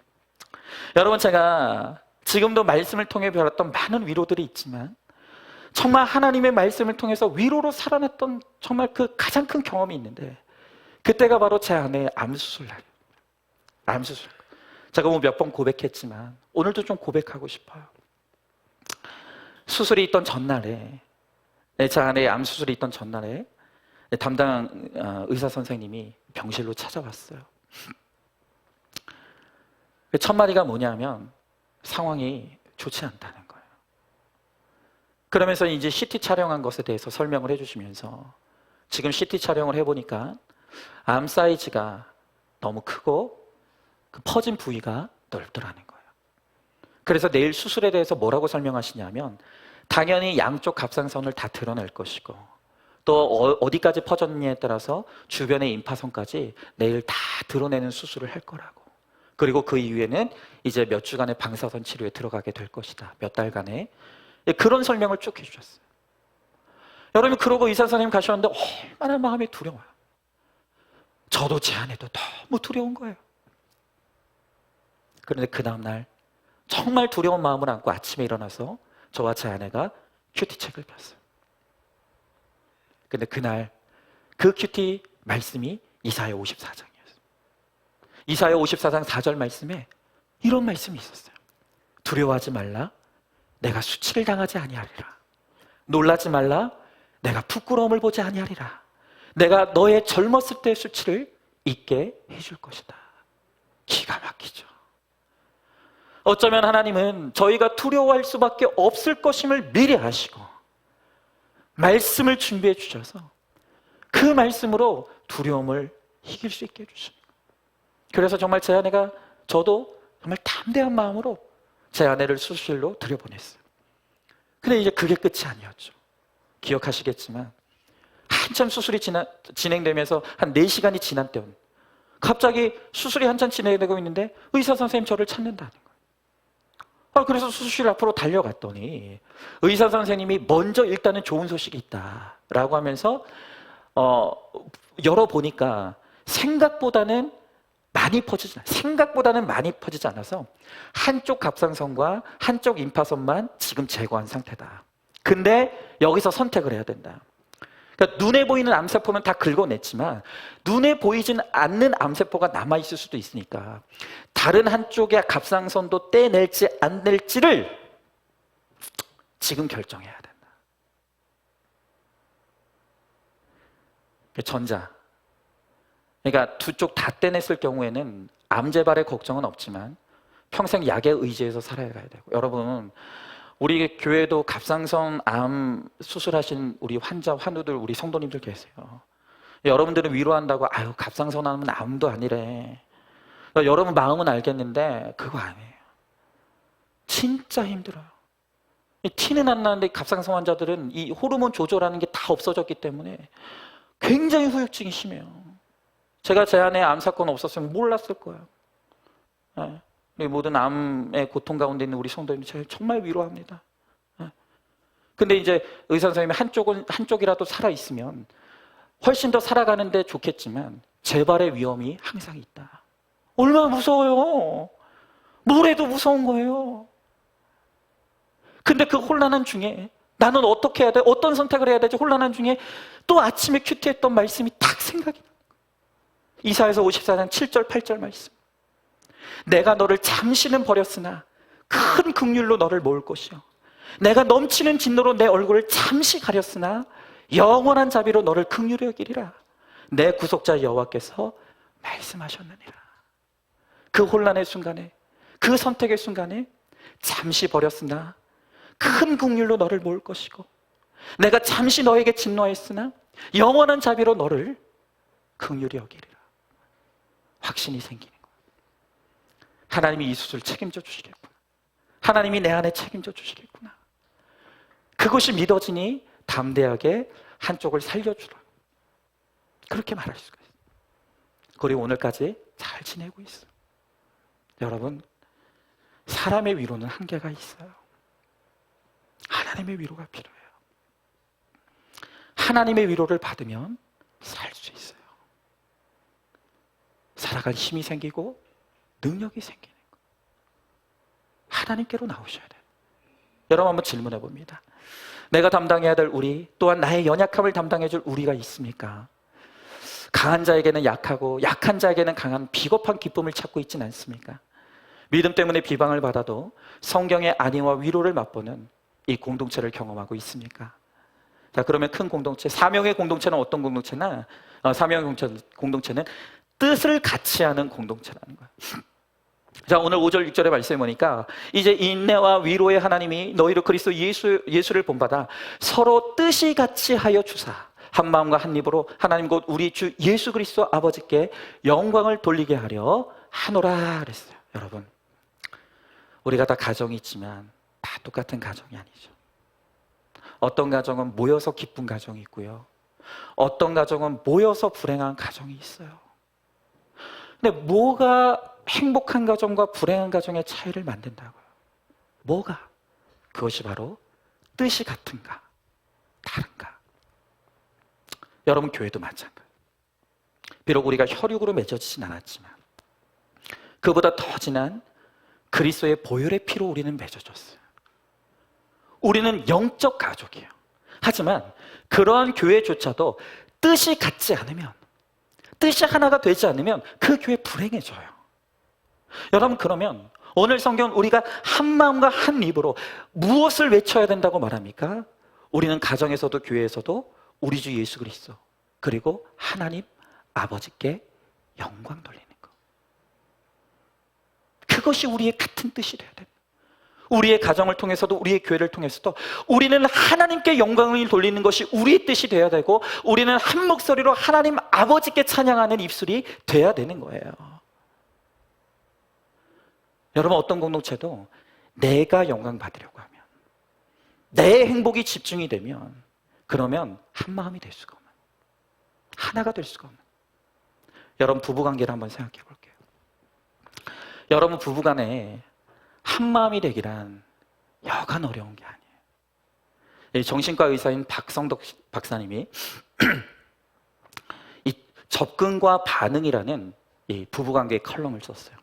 여러분, 제가 지금도 말씀을 통해 배웠던 많은 위로들이 있지만 정말 하나님의 말씀을 통해서 위로로 살아났던 정말 가장 큰 경험이 있는데 그때가 바로 제 아내의 암수술 날이에요. 암수술. 제가 뭐 몇 번 고백했지만 오늘도 좀 고백하고 싶어요. 수술이 있던 전날에, 제 아내의 암수술이 있던 전날에 담당 의사 선생님이 병실로 찾아왔어요. 첫 마디가 뭐냐면 상황이 좋지 않다는 거예요. 그러면서 이제 CT 촬영한 것에 대해서 설명을 해주시면서 지금 CT 촬영을 해보니까 암 사이즈가 너무 크고 퍼진 부위가 넓더라는 거예요. 그래서 내일 수술에 대해서 뭐라고 설명하시냐면 당연히 양쪽 갑상선을 다 드러낼 것이고 또 어디까지 퍼졌느냐에 따라서 주변의 임파선까지 내일 다 드러내는 수술을 할 거라고. 그리고 그 이후에는 이제 몇 주간의 방사선 치료에 들어가게 될 것이다. 몇 달간의. 그런 설명을 쭉 해주셨어요. 여러분, 그러고 의사 선생님 가셨는데 얼마나 마음이 두려워요. 저도 제 아내도 너무 두려운 거예요. 그런데 그 다음날 정말 두려운 마음을 안고 아침에 일어나서 저와 제 아내가 큐티 책을 폈어요. 근데 그날 그 큐티 말씀이 이사야 54장이었어요. 이사야 54장 4절 말씀에 이런 말씀이 있었어요. 두려워하지 말라. 내가 수치를 당하지 아니하리라. 놀라지 말라. 내가 부끄러움을 보지 아니하리라. 내가 너의 젊었을 때의 수치를 잊게 해줄 것이다. 기가 막히죠. 어쩌면 하나님은 저희가 두려워할 수밖에 없을 것임을 미리 아시고 말씀을 준비해 주셔서 그 말씀으로 두려움을 이길 수 있게 해주시는 거예요. 그래서 정말 제 아내가 저도 정말 담대한 마음으로 제 아내를 수술실로 들여보냈어요. 근데 이제 그게 끝이 아니었죠. 기억하시겠지만 한참 수술이 진행되면서 한 4시간이 지난 때는 갑자기 수술이 한참 진행되고 있는데 의사 선생님 저를 찾는다는 거예요. 그래서 수술실 앞으로 달려갔더니 의사 선생님이 먼저 일단은 좋은 소식이 있다라고 하면서 열어보니까 생각보다는 많이 퍼지지 않아서 한쪽 갑상선과 한쪽 임파선만 지금 제거한 상태다. 근데 여기서 선택을 해야 된다. 그러니까 눈에 보이는 암세포는 다 긁어냈지만 눈에 보이진 않는 암세포가 남아있을 수도 있으니까 다른 한쪽의 갑상선도 떼낼지 안 낼지를 지금 결정해야 된다. 전자. 그러니까 두 쪽 다 떼냈을 경우에는 암 재발의 걱정은 없지만 평생 약에 의지해서 살아야 되고, 여러분 우리 교회도 갑상선 암 수술하신 우리 환자, 환우들, 우리 성도님들 계세요. 여러분들은 위로한다고 아유 갑상선 암은 암도 아니래. 그러니까 여러분 마음은 알겠는데 그거 아니에요. 진짜 힘들어요. 티는 안 나는데 갑상선 환자들은 이 호르몬 조절하는 게 다 없어졌기 때문에 굉장히 후유증이 심해요. 제가 제 안에 암 사건 없었으면 몰랐을 거예요. 네. 모든 암의 고통 가운데 있는 우리 성도님들 제가 정말 위로합니다. 근데 이제 의사 선생님이 한쪽이라도 살아있으면 훨씬 더 살아가는데 좋겠지만 재발의 위험이 항상 있다. 얼마나 무서워요. 뭘 해도 무서운 거예요. 근데 그 혼란한 중에 나는 어떻게 해야 돼? 어떤 선택을 해야 되지? 혼란한 중에 또 아침에 큐티했던 말씀이 딱 생각이 나요. 이사야서 54장 7절 8절 말씀. 내가 너를 잠시는 버렸으나 큰 긍휼로 너를 모을 것이요 내가 넘치는 진노로 내 얼굴을 잠시 가렸으나 영원한 자비로 너를 긍휼히 여기리라. 내 구속자 여호와께서 말씀하셨느니라. 그 혼란의 순간에, 그 선택의 순간에 잠시 버렸으나 큰 긍휼로 너를 모을 것이고 내가 잠시 너에게 진노했으나 영원한 자비로 너를 긍휼히 여기리라. 확신이 생기는 거예요. 하나님이 이 수술 책임져 주시겠구나. 하나님이 내 안에 책임져 주시겠구나. 그것이 믿어지니 담대하게 한쪽을 살려주라. 그렇게 말할 수가 있어요. 그리고 오늘까지 잘 지내고 있어요. 여러분, 사람의 위로는 한계가 있어요. 하나님의 위로가 필요해요. 하나님의 위로를 받으면 살 수 있어요. 살아갈 힘이 생기고 능력이 생기는 거예요. 하나님께로 나오셔야 돼요. 여러분 한번 질문해 봅니다. 내가 담당해야 될 우리, 또한 나의 연약함을 담당해 줄 우리가 있습니까? 강한 자에게는 약하고 약한 자에게는 강한 비겁한 기쁨을 찾고 있지는 않습니까? 믿음 때문에 비방을 받아도 성경의 안위와 위로를 맛보는 이 공동체를 경험하고 있습니까? 자, 그러면 큰 공동체, 사명의 공동체는 어떤 공동체나, 사명의 공동체는 뜻을 같이 하는 공동체라는 거예요. 자, 오늘 5절 6절의 말씀에 보니까 이제 인내와 위로의 하나님이 너희로 그리스도 예수를 본받아 서로 뜻이 같이 하여 주사 한 마음과 한 입으로 하나님 곧 우리 주 예수 그리스도 아버지께 영광을 돌리게 하려 하노라 그랬어요. 여러분, 우리가 다 가정이 있지만 다 똑같은 가정이 아니죠. 어떤 가정은 모여서 기쁜 가정이 있고요, 어떤 가정은 모여서 불행한 가정이 있어요. 근데 뭐가 행복한 가정과 불행한 가정의 차이를 만든다고요? 뭐가? 그것이 바로 뜻이 같은가, 다른가? 여러분, 교회도 마찬가지예요. 비록 우리가 혈육으로 맺어지진 않았지만 그보다 더 진한 그리스도의 보혈의 피로 우리는 맺어졌어요. 우리는 영적 가족이에요. 하지만 그러한 교회조차도 뜻이 같지 않으면, 뜻이 하나가 되지 않으면 그 교회 불행해져요. 여러분, 그러면 오늘 성경은 우리가 한 마음과 한 입으로 무엇을 외쳐야 된다고 말합니까? 우리는 가정에서도 교회에서도 우리 주 예수 그리스도 그리고 하나님 아버지께 영광 돌리는 것. 그것이 우리의 같은 뜻이 되어야 됩니다. 우리의 가정을 통해서도 우리의 교회를 통해서도 우리는 하나님께 영광을 돌리는 것이 우리의 뜻이 되어야 되고, 우리는 한 목소리로 하나님 아버지께 찬양하는 입술이 돼야 되는 거예요. 여러분, 어떤 공동체도 내가 영광 받으려고 하면, 내 행복이 집중이 되면, 그러면 한 마음이 될 수가 없는, 하나가 될 수가 없는. 여러분, 부부관계를 한번 생각해 볼게요. 여러분, 부부간에 한 마음이 되기란 여간 어려운 게 아니에요. 정신과 의사인 박성덕 박사님이 이 접근과 반응이라는 이 부부관계의 컬럼을 썼어요.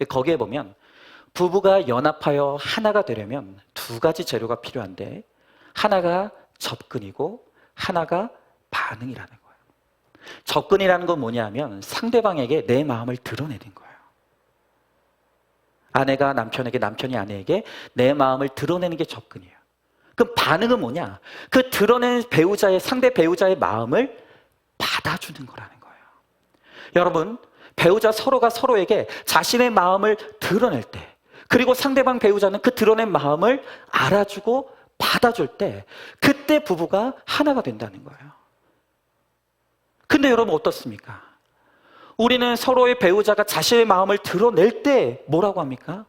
거기에 보면 부부가 연합하여 하나가 되려면 두 가지 재료가 필요한데, 하나가 접근이고 하나가 반응이라는 거예요. 접근이라는 건 뭐냐면 상대방에게 내 마음을 드러내는 거예요. 아내가 남편에게, 남편이 아내에게 내 마음을 드러내는 게 접근이에요. 그럼 반응은 뭐냐? 그 드러낸 배우자의, 상대 배우자의 마음을 받아주는 거라는 거예요. 여러분, 배우자 서로가 서로에게 자신의 마음을 드러낼 때, 그리고 상대방 배우자는 그 드러낸 마음을 알아주고 받아줄 때, 그때 부부가 하나가 된다는 거예요. 근데 여러분 어떻습니까? 우리는 서로의 배우자가 자신의 마음을 드러낼 때 뭐라고 합니까?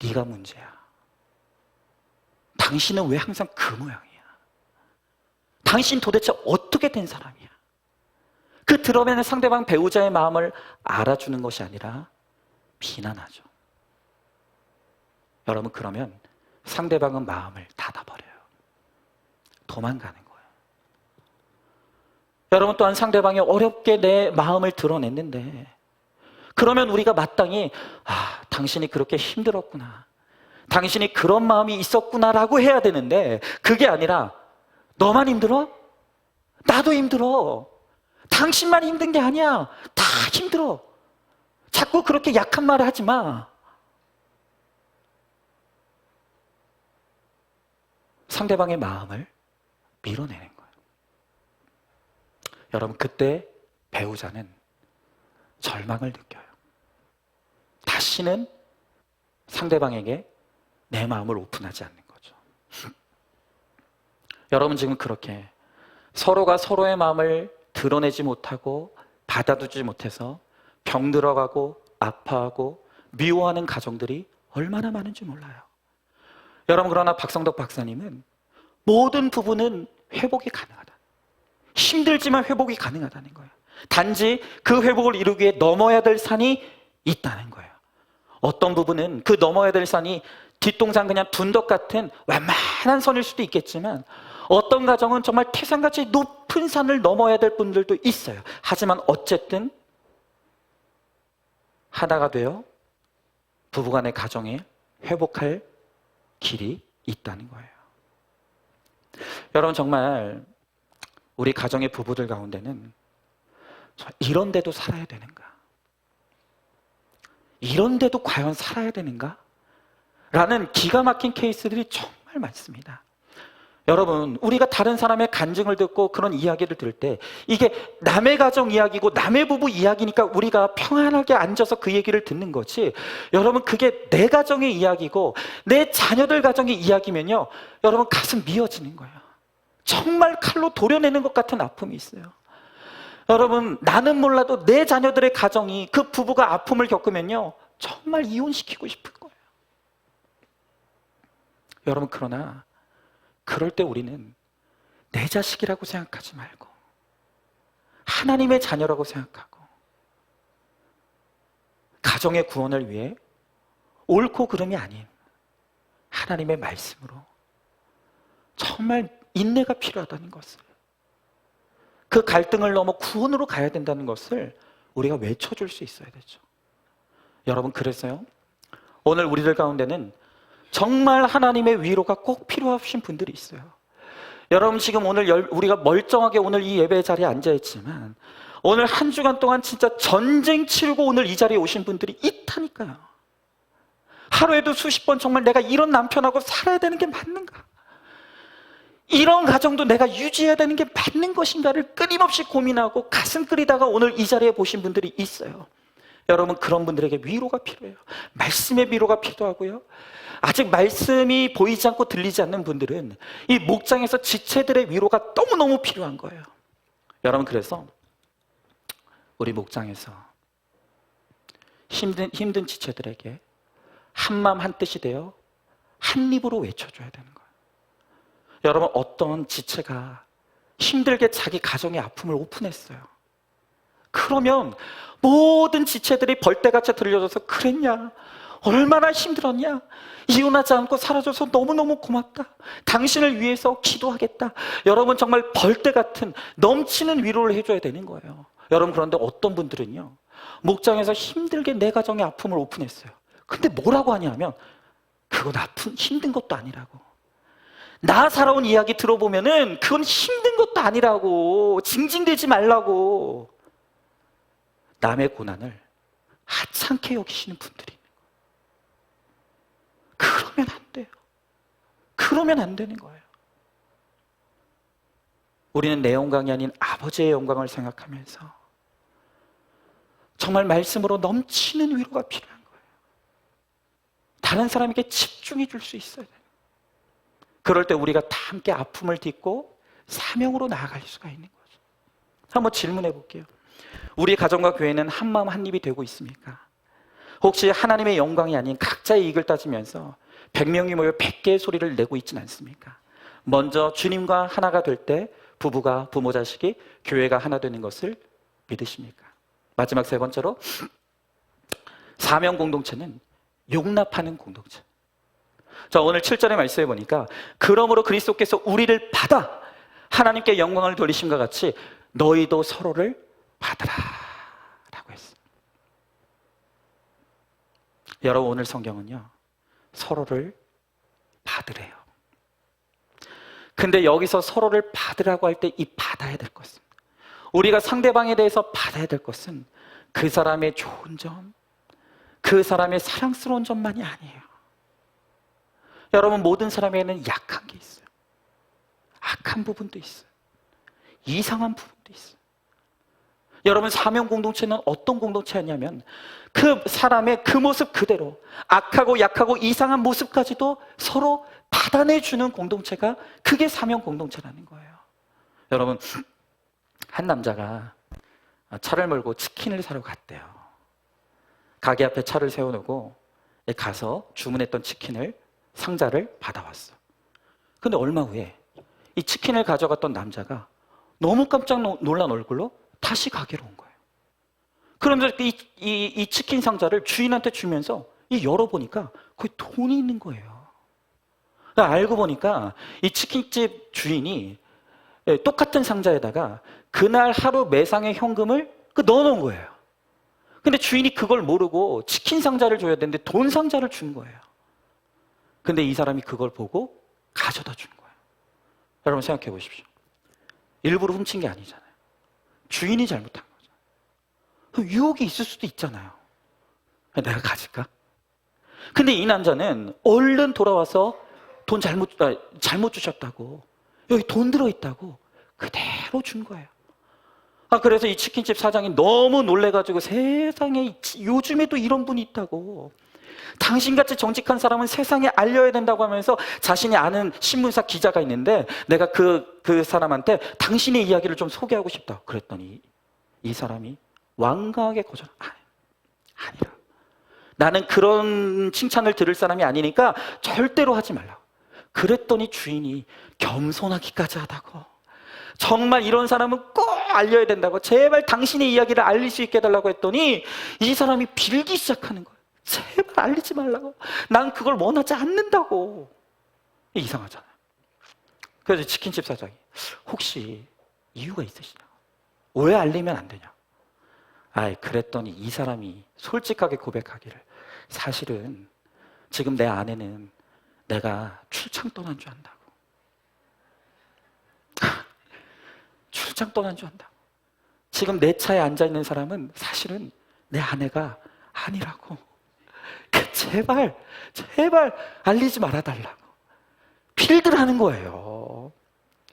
네가 문제야. 당신은 왜 항상 그 모양이야? 당신 도대체 어떻게 된 사람이야? 그 드러내는 상대방 배우자의 마음을 알아주는 것이 아니라 비난하죠. 여러분, 그러면 상대방은 마음을 닫아버려요. 도망가는 거예요. 여러분, 또한 상대방이 어렵게 내 마음을 드러냈는데, 그러면 우리가 마땅히 당신이 그렇게 힘들었구나, 당신이 그런 마음이 있었구나라고 해야 되는데, 그게 아니라 너만 힘들어? 나도 힘들어. 당신만 힘든 게 아니야. 다 힘들어. 자꾸 그렇게 약한 말을 하지 마. 상대방의 마음을 밀어내는 거예요. 여러분, 그때 배우자는 절망을 느껴요. 다시는 상대방에게 내 마음을 오픈하지 않는 거죠. 여러분, 지금 그렇게 서로가 서로의 마음을 드러내지 못하고 받아두지 못해서 병들어가고 아파하고 미워하는 가정들이 얼마나 많은지 몰라요. 여러분, 그러나 박성덕 박사님은 모든 부부는 회복이 가능하다. 힘들지만 회복이 가능하다는 거예요. 단지 그 회복을 이루기 위해 넘어야 될 산이 있다는 거예요. 어떤 부부는 그 넘어야 될 산이 뒷동산 그냥 둔덕 같은 완만한 선일 수도 있겠지만, 어떤 가정은 정말 태산같이 높은 산을 넘어야 될 분들도 있어요. 하지만 어쨌든 하나가 되어 부부간의 가정에 회복할 길이 있다는 거예요. 여러분, 정말 우리 가정의 부부들 가운데는 이런 데도 살아야 되는가? 이런 데도 과연 살아야 되는가? 라는 기가 막힌 케이스들이 정말 많습니다. 여러분, 우리가 다른 사람의 간증을 듣고 그런 이야기를 들을 때, 이게 남의 가정 이야기고 남의 부부 이야기니까 우리가 평안하게 앉아서 그 얘기를 듣는 거지, 여러분, 그게 내 가정의 이야기고 내 자녀들 가정의 이야기면요, 여러분, 가슴 미어지는 거예요. 정말 칼로 도려내는 것 같은 아픔이 있어요. 여러분, 나는 몰라도 내 자녀들의 가정이, 그 부부가 아픔을 겪으면요, 정말 이혼시키고 싶을 거예요. 여러분, 그러나 그럴 때 우리는 내 자식이라고 생각하지 말고 하나님의 자녀라고 생각하고 가정의 구원을 위해 옳고 그름이 아닌 하나님의 말씀으로 정말 인내가 필요하다는 것을, 그 갈등을 넘어 구원으로 가야 된다는 것을 우리가 외쳐줄 수 있어야 되죠. 여러분, 그래서요, 오늘 우리들 가운데는 정말 하나님의 위로가 꼭 필요하신 분들이 있어요. 여러분, 지금 오늘 우리가 멀쩡하게 오늘 이 예배 자리에 앉아있지만, 오늘 한 주간 동안 진짜 전쟁 치르고 오늘 이 자리에 오신 분들이 있다니까요. 하루에도 수십 번 정말 내가 이런 남편하고 살아야 되는 게 맞는가? 이런 가정도 내가 유지해야 되는 게 맞는 것인가를 끊임없이 고민하고 가슴 끓이다가 오늘 이 자리에 보신 분들이 있어요. 여러분, 그런 분들에게 위로가 필요해요. 말씀의 위로가 필요하고요, 아직 말씀이 보이지 않고 들리지 않는 분들은 이 목장에서 지체들의 위로가 너무너무 필요한 거예요. 여러분, 그래서 우리 목장에서 힘든 지체들에게 한마음 한뜻이 되어 한 입으로 외쳐줘야 되는 거예요. 여러분, 어떤 지체가 힘들게 자기 가정의 아픔을 오픈했어요. 그러면 모든 지체들이 벌떼같이 들려줘서, 그랬냐? 얼마나 힘들었냐? 이혼하지 않고 살아줘서 너무너무 고맙다. 당신을 위해서 기도하겠다. 여러분, 정말 벌떼 같은 넘치는 위로를 해줘야 되는 거예요. 여러분, 그런데 어떤 분들은요, 목장에서 힘들게 내 가정의 아픔을 오픈했어요. 근데 뭐라고 하냐면, 그건 힘든 것도 아니라고. 나 살아온 이야기 들어보면은 그건 힘든 것도 아니라고, 징징대지 말라고. 남의 고난을 하찮게 여기시는 분들이 있는 거예요. 그러면 안 돼요. 그러면 안 되는 거예요. 우리는 내 영광이 아닌 아버지의 영광을 생각하면서 정말 말씀으로 넘치는 위로가 필요한 거예요. 다른 사람에게 집중해 줄 수 있어야 돼요. 그럴 때 우리가 다 함께 아픔을 딛고 사명으로 나아갈 수가 있는 거죠. 한번 질문해 볼게요. 우리 가정과 교회는 한마음 한입이 되고 있습니까? 혹시 하나님의 영광이 아닌 각자의 이익을 따지면서 100명이 모여 100개의 소리를 내고 있지는 않습니까? 먼저 주님과 하나가 될 때 부부가, 부모 자식이 교회가 하나 되는 것을 믿으십니까? 마지막 세 번째로, 사명 공동체는 용납하는 공동체. 자, 오늘 7절의 말씀에 보니까 그러므로 그리스도께서 우리를 받아 하나님께 영광을 돌리심과 같이 너희도 서로를 받으라 라고 했어요. 여러분, 오늘 성경은요, 서로를 받으래요. 근데 여기서 서로를 받으라고 할 때 이 받아야 될 것은, 우리가 상대방에 대해서 받아야 될 것은 그 사람의 좋은 점, 그 사람의 사랑스러운 점만이 아니에요. 여러분, 모든 사람에게는 약한 게 있어요. 악한 부분도 있어요. 이상한 부분도 있어요. 여러분, 사명 공동체는 어떤 공동체였냐면 그 사람의 그 모습 그대로 악하고 약하고 이상한 모습까지도 서로 받아내주는 공동체가, 그게 사명 공동체라는 거예요. 여러분, 한 남자가 차를 몰고 치킨을 사러 갔대요. 가게 앞에 차를 세워놓고 가서 주문했던 치킨을, 상자를 받아왔어. 근데 얼마 후에 이 치킨을 가져갔던 남자가 너무 깜짝 놀란 얼굴로 다시 가게로 온 거예요. 그러면서 이 치킨 상자를 주인한테 주면서 열어보니까 거기 돈이 있는 거예요. 알고 보니까 이 치킨집 주인이 똑같은 상자에다가 그날 하루 매상의 현금을 넣어놓은 거예요. 근데 주인이 그걸 모르고 치킨 상자를 줘야 되는데 돈 상자를 준 거예요. 근데 이 사람이 그걸 보고 가져다 준 거예요. 여러분, 생각해 보십시오. 일부러 훔친 게 아니잖아요. 주인이 잘못한 거죠. 그럼 유혹이 있을 수도 있잖아요. 내가 가질까? 근데 이 남자는 얼른 돌아와서 돈 잘못 주셨다고, 여기 돈 들어있다고 그대로 준 거예요. 그래서 이 치킨집 사장이 너무 놀래가지고, 세상에 요즘에도 이런 분이 있다고, 당신같이 정직한 사람은 세상에 알려야 된다고 하면서 자신이 아는 신문사 기자가 있는데 내가 그 사람한테 당신의 이야기를 좀 소개하고 싶다 그랬더니 이 사람이 완강하게 거절. 아니라, 나는 그런 칭찬을 들을 사람이 아니니까 절대로 하지 말라고. 그랬더니 주인이 겸손하기까지 하다고, 정말 이런 사람은 꼭 알려야 된다고, 제발 당신의 이야기를 알릴 수 있게 해달라고 했더니 이 사람이 빌기 시작하는 거예요. 제발 알리지 말라고, 난 그걸 원하지 않는다고. 이상하잖아요. 그래서 치킨집 사장이 혹시 이유가 있으시냐고, 왜 알리면 안 되냐. 그랬더니 이 사람이 솔직하게 고백하기를, 사실은 지금 내 아내는 내가 출장 떠난 줄 안다고. 출장 떠난 줄 안다고. 지금 내 차에 앉아있는 사람은 사실은 내 아내가 아니라고. 제발 알리지 말아달라고 빌드를 하는 거예요.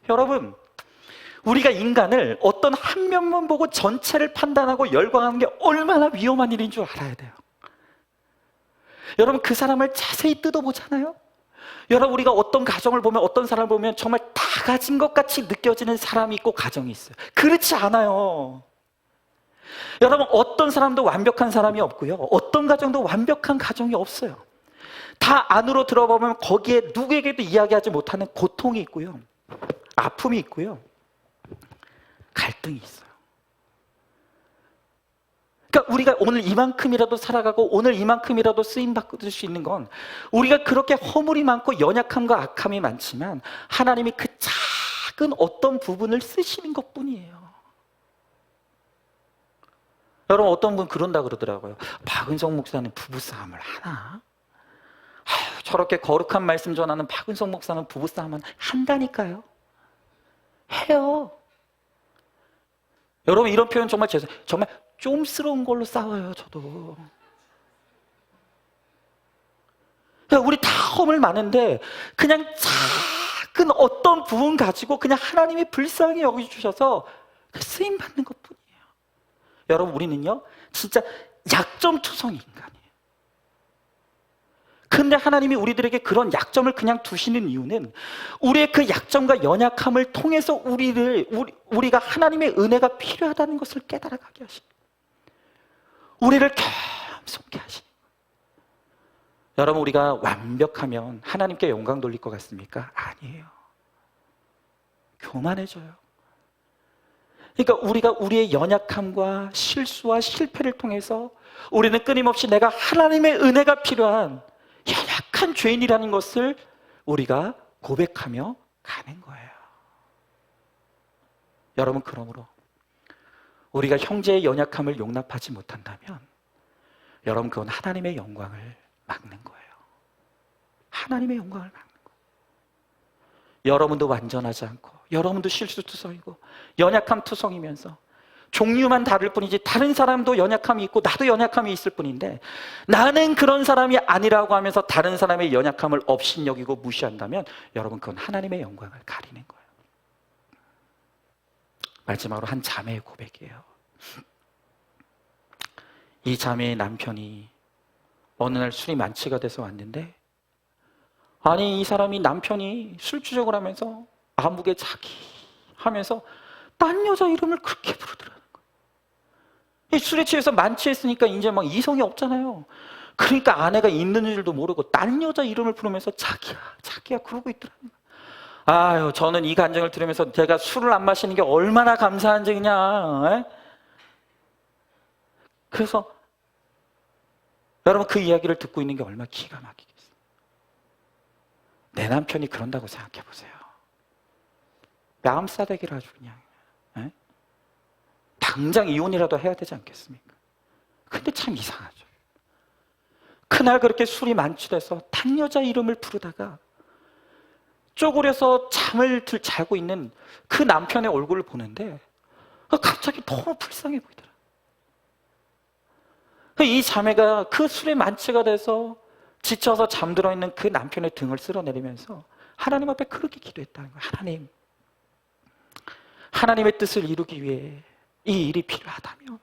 여러분, 우리가 인간을 어떤 한 면만 보고 전체를 판단하고 열광하는 게 얼마나 위험한 일인 줄 알아야 돼요. 여러분, 그 사람을 자세히 뜯어보잖아요. 여러분, 우리가 어떤 가정을 보면, 어떤 사람을 보면 정말 다 가진 것 같이 느껴지는 사람이 있고 가정이 있어요. 그렇지 않아요. 여러분, 어떤 사람도 완벽한 사람이 없고요, 어떤 가정도 완벽한 가정이 없어요. 다 안으로 들어보면 거기에 누구에게도 이야기하지 못하는 고통이 있고요, 아픔이 있고요, 갈등이 있어요. 그러니까 우리가 오늘 이만큼이라도 살아가고 오늘 이만큼이라도 쓰임받을 수 있는 건, 우리가 그렇게 허물이 많고 연약함과 악함이 많지만 하나님이 그 작은 어떤 부분을 쓰시는 것뿐이에요. 여러분, 어떤 분 그런다 그러더라고요. 박은성 목사는 부부싸움을 하나? 저렇게 거룩한 말씀 전하는 박은성 목사는 부부싸움은 한다니까요. 해요. 여러분, 이런 표현 정말 죄송해요. 정말 쫌스러운 걸로 싸워요, 저도. 우리 다 허물 많은데 그냥 작은 어떤 부분 가지고 그냥 하나님이 불쌍히 여겨주셔서 쓰임받는 것뿐이에요. 여러분, 우리는요 진짜 약점투성 인간이에요. 근데 하나님이 우리들에게 그런 약점을 그냥 두시는 이유는 우리의 그 약점과 연약함을 통해서 우리가 하나님의 은혜가 필요하다는 것을 깨달아가게 하십니다. 우리를 겸손케 하십니다. 여러분, 우리가 완벽하면 하나님께 영광 돌릴 것 같습니까? 아니에요. 교만해져요. 그러니까 우리가 우리의 연약함과 실수와 실패를 통해서 우리는 끊임없이 내가 하나님의 은혜가 필요한 연약한 죄인이라는 것을 우리가 고백하며 가는 거예요. 여러분, 그러므로 우리가 형제의 연약함을 용납하지 못한다면 여러분, 그건 하나님의 영광을 막는 거예요. 하나님의 영광을 막는 거예요. 여러분도 완전하지 않고 여러분도 실수투성이고 연약함투성이면서 종류만 다를 뿐이지 다른 사람도 연약함이 있고 나도 연약함이 있을 뿐인데 나는 그런 사람이 아니라고 하면서 다른 사람의 연약함을 업신여기고 무시한다면 여러분, 그건 하나님의 영광을 가리는 거예요. 마지막으로 한 자매의 고백이에요. 이 자매의 남편이 어느 날 술이 만취가 돼서 왔는데, 아니, 이 사람이 남편이 술주정을 하면서 아무개 자기 하면서 딴 여자 이름을 그렇게 부르더라는 거예요. 이 술에 취해서 만취했으니까 이제 막 이성이 없잖아요. 그러니까 아내가 있는 줄도 모르고 딴 여자 이름을 부르면서 자기야 자기야 그러고 있더라는 거예요. 아유, 저는 이 간증을 들으면서 제가 술을 안 마시는 게 얼마나 감사한지 그냥. 그래서 여러분, 그 이야기를 듣고 있는 게 얼마나 기가 막히겠어요. 내 남편이 그런다고 생각해 보세요. 뺨싸대기를 아주 그냥. 당장 이혼이라도 해야 되지 않겠습니까? 근데 참 이상하죠. 그날 그렇게 술이 만취돼서 딴 여자 이름을 부르다가 쪼그려서 잠을 자고 있는 그 남편의 얼굴을 보는데 갑자기 너무 불쌍해 보이더라. 이 자매가 그 술에 만취가 돼서 지쳐서 잠들어 있는 그 남편의 등을 쓸어내리면서 하나님 앞에 그렇게 기도했다는 거예요. 하나님의 뜻을 이루기 위해 이 일이 필요하다면,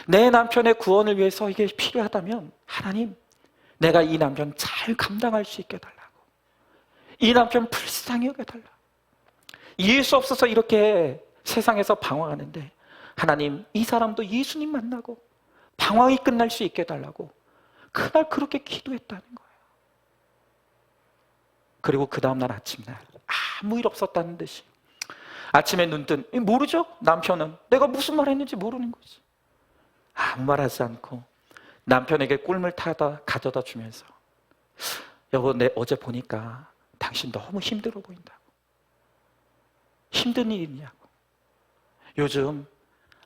내 남편의 구원을 위해서 이게 필요하다면 하나님, 내가 이 남편 잘 감당할 수 있게 해달라고, 이 남편 불쌍히 여겨달라고. 예수 없어서 이렇게 세상에서 방황하는데 하나님, 이 사람도 예수님 만나고 방황이 끝날 수 있게 해달라고 그날 그렇게 기도했다는 거예요. 그리고 그 다음날 아침날 아무 일 없었다는 듯이 아침에 눈뜬, 모르죠? 남편은 내가 무슨 말 했는지 모르는 거지. 아무 말 하지 않고 남편에게 꿀물 타다 가져다 주면서, 여보, 내 어제 보니까 당신 너무 힘들어 보인다고. 힘든 일 있냐고. 요즘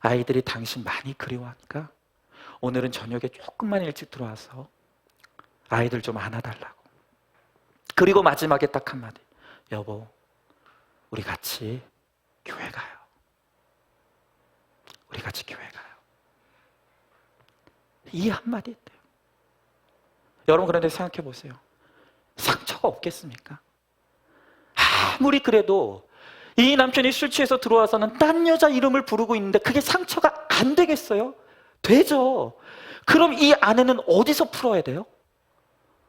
아이들이 당신 많이 그리워하니까 오늘은 저녁에 조금만 일찍 들어와서 아이들 좀 안아달라고. 그리고 마지막에 딱 한마디, 여보, 우리 같이 교회 가요. 우리 같이 교회 가요. 이 한마디 했대요. 여러분, 그런데 생각해 보세요. 상처가 없겠습니까? 아무리 그래도 이 남편이 술 취해서 들어와서는 딴 여자 이름을 부르고 있는데 그게 상처가 안 되겠어요? 되죠. 그럼 이 아내는 어디서 풀어야 돼요?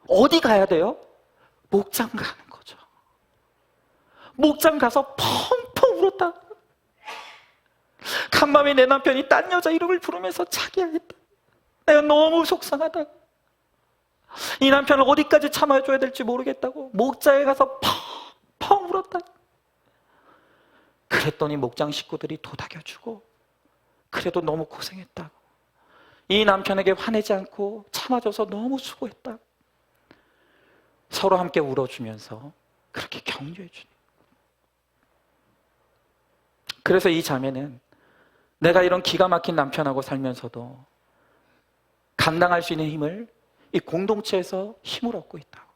어디 가야 돼요? 목장 가는 거죠. 목장 가서 펑펑 울었다. 간밤에 내 남편이 딴 여자 이름을 부르면서 자기야 했다. 내가 너무 속상하다. 이 남편을 어디까지 참아줘야 될지 모르겠다고 목장에 가서 펑펑 울었다. 그랬더니 목장 식구들이 도닥여주고, 그래도 너무 고생했다고, 이 남편에게 화내지 않고 참아줘서 너무 수고했다고 서로 함께 울어주면서 그렇게 격려해 주니. 그래서 이 자매는 내가 이런 기가 막힌 남편하고 살면서도 감당할 수 있는 힘을 이 공동체에서 힘을 얻고 있다고.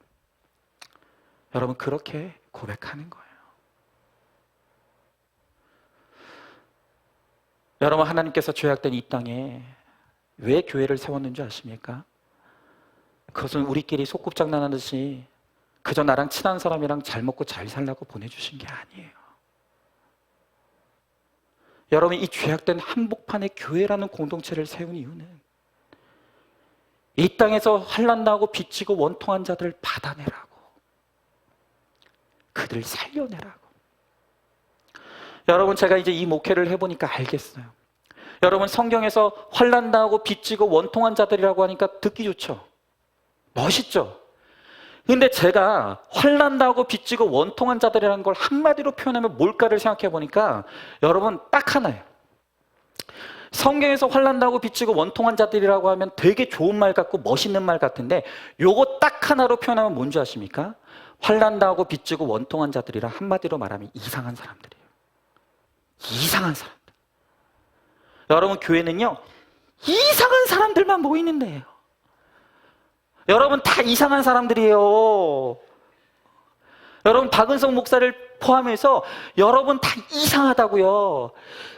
여러분, 그렇게 고백하는 거예요. 여러분, 하나님께서 죄악된 이 땅에 왜 교회를 세웠는지 아십니까? 그것은 우리끼리 소꿉장난하듯이 그저 나랑 친한 사람이랑 잘 먹고 잘 살라고 보내주신 게 아니에요. 여러분, 이 죄악된 한복판에 교회라는 공동체를 세운 이유는 이 땅에서 환난나고 빚지고 원통한 자들을 받아내라고, 그들 살려내라고. 여러분, 제가 이제 이 목회를 해보니까 알겠어요. 여러분, 성경에서 환난나고 빚지고 원통한 자들이라고 하니까 듣기 좋죠? 멋있죠? 근데 제가 환난나고 빚지고 원통한 자들이라는 걸 한마디로 표현하면 뭘까를 생각해 보니까 여러분, 딱 하나예요. 성경에서 환난나고 빚지고 원통한 자들이라고 하면 되게 좋은 말 같고 멋있는 말 같은데, 요거 딱 하나로 표현하면 뭔지 아십니까? 환난나고 빚지고 원통한 자들이라 한마디로 말하면 이상한 사람들이에요. 이상한 사람들. 여러분, 교회는요, 이상한 사람들만 모이는 데예요. 여러분, 다 이상한 사람들이에요. 여러분, 박은성 목사를 포함해서 여러분 다 이상하다고요.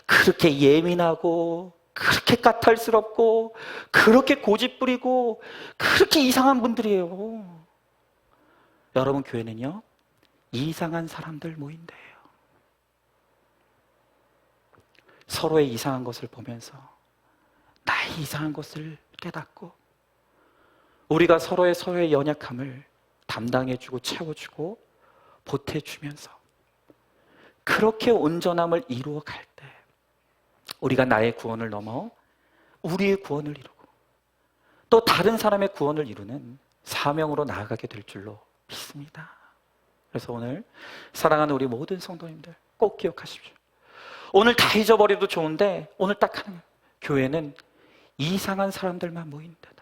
그렇게 예민하고, 그렇게 까탈스럽고, 그렇게 고집부리고, 그렇게 이상한 분들이에요. 여러분, 교회는요, 이상한 사람들 모인대요. 서로의 이상한 것을 보면서 나의 이상한 것을 깨닫고, 우리가 서로의 연약함을 담당해주고 채워주고 보태주면서 그렇게 온전함을 이루어갈 때 우리가 나의 구원을 넘어 우리의 구원을 이루고 또 다른 사람의 구원을 이루는 사명으로 나아가게 될 줄로 믿습니다. 그래서 오늘 사랑하는 우리 모든 성도님들 꼭 기억하십시오. 오늘 다 잊어버려도 좋은데 오늘 딱 하는, 교회는 이상한 사람들만 모인 데다.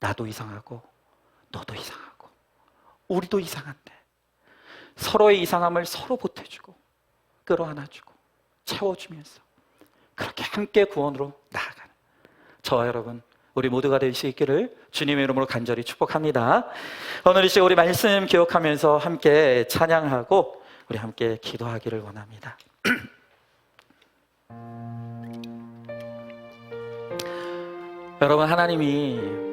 나도 이상하고 너도 이상하고 우리도 이상한데 서로의 이상함을 서로 보태주고 끌어안아주고 채워주면서 그렇게 함께 구원으로 나아가는 저와 여러분, 우리 모두가 될 수 있기를 주님의 이름으로 간절히 축복합니다. 오늘 이 시간 우리 말씀 기억하면서 함께 찬양하고 우리 함께 기도하기를 원합니다. 여러분, 하나님이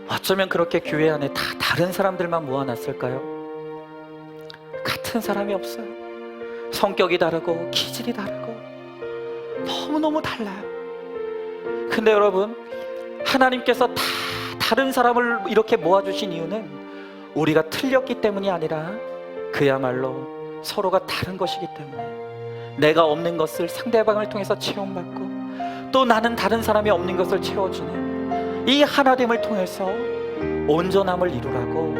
어쩌면 그렇게 교회 안에 다 다른 사람들만 모아놨을까요? 같은 사람이 없어요. 성격이 다르고 기질이 다르고 너무너무 달라요. 근데 여러분, 하나님께서 다 다른 사람을 이렇게 모아주신 이유는 우리가 틀렸기 때문이 아니라 그야말로 서로가 다른 것이기 때문에 내가 없는 것을 상대방을 통해서 채움받고 또 나는 다른 사람이 없는 것을 채워주는 이 하나됨을 통해서 온전함을 이루라고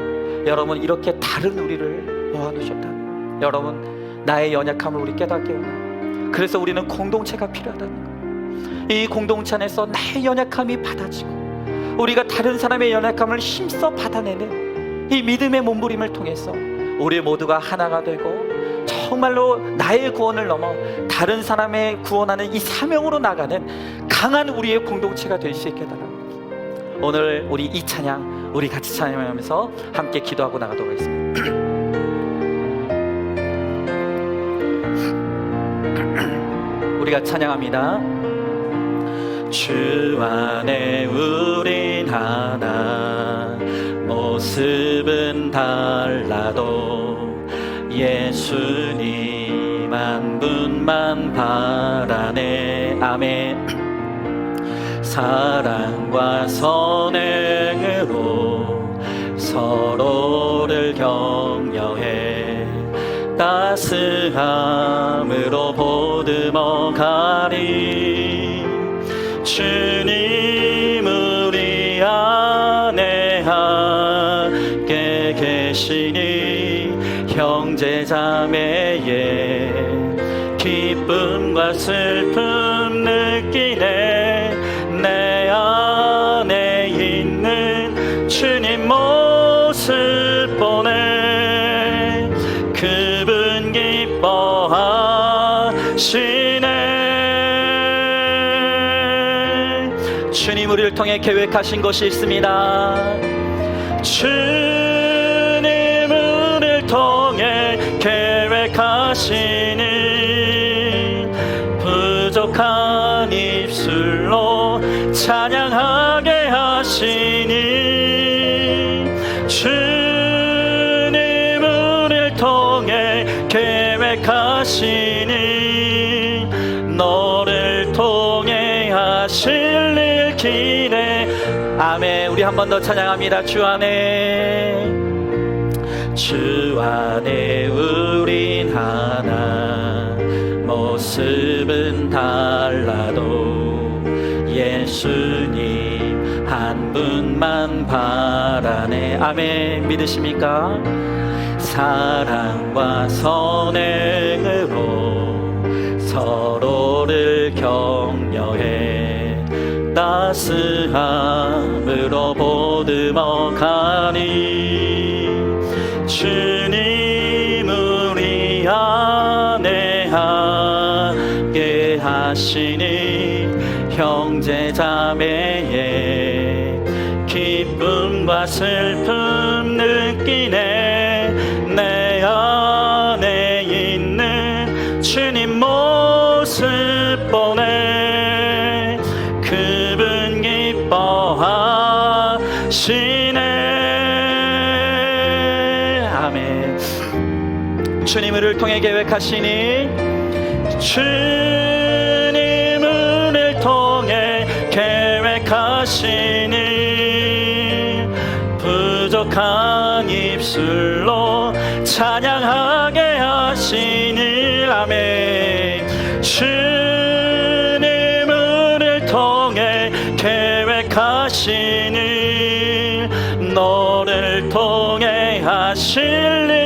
여러분, 이렇게 다른 우리를 모아놓으셨다. 여러분, 나의 연약함을 우리 깨닫게 원해요. 그래서 우리는 공동체가 필요하다는 거예요. 이 공동체 안에서 나의 연약함이 받아지고 우리가 다른 사람의 연약함을 힘써 받아내는 이 믿음의 몸부림을 통해서 우리 모두가 하나가 되고 정말로 나의 구원을 넘어 다른 사람의 구원하는 이 사명으로 나가는 강한 우리의 공동체가 될 수 있게 달라고. 오늘 우리 이 찬양 우리 같이 찬양하면서 함께 기도하고 나가도록 하겠습니다. 우리가 찬양합니다. 주 안에 우린 하나, 모습은 달라도 예수님 한 분만 바라네. 아멘. 사랑과 선행으로 서로를 격려해 따스함으로 보듬어 가리. 주님 우리 안에 함께 계시니 형제자매의 기쁨과 슬픔 느끼네. 내 안에 있는 주님 모습 보네. 그분 기뻐하시네. 주님 우리를 통해 계획하신 것이 있습니다. 주님 하시니 부족한 입술로 찬양하게 하시니 주님 우리를 통해 계획하시니 너를 통해 하실 일 기대. 아멘. 우리 한 번 더 찬양합니다. 주 안에 우린 하나, 모습은 달라도 예수님 한 분만 바라네. 아멘. 믿으십니까? 사랑과 선행으로 서로를 격려해 따스함으로 보듬어 가니 주님 우리 안에 하게 하시니 형제 자매의 기쁨과 슬픔 느끼네. 내 안에 있는 주님 모습 보네. 그분 기뻐하시네. 아멘. 주님을 통해 계획하시니 주님을 통해 계획하시니 부족한 입술로 찬양하게 하시니. 아멘. 주님을 통해 계획하시니 너를 통해 하실 일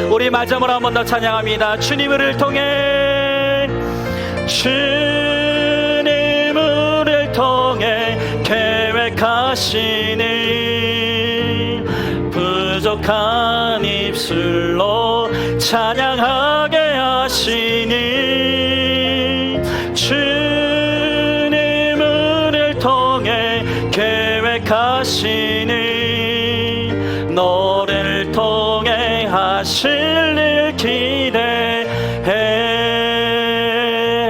우리 마지막으로 한 번 더 찬양합니다. 주님을 통해 주님을 통해 계획하시니 부족한 입술로 찬양하게 하시니 주님을 통해 계획하시니 너를 통해 하실 일 기대해.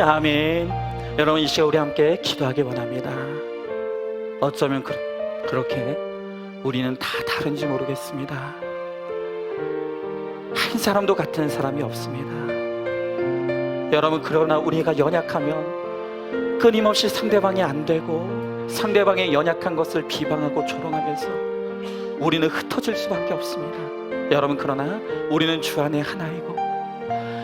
아멘. 여러분 이 시간 우리 함께 기도하기 원합니다. 어쩌면 그렇게 우리는 다 다른지 모르겠습니다. 한 사람도 같은 사람이 없습니다. 여러분 그러나 우리가 연약하면 끊임없이 상대방이 안 되고 상대방의 연약한 것을 비방하고 조롱하면서 우리는 흩어질 수밖에 없습니다. 여러분 그러나 우리는 주 안에 하나이고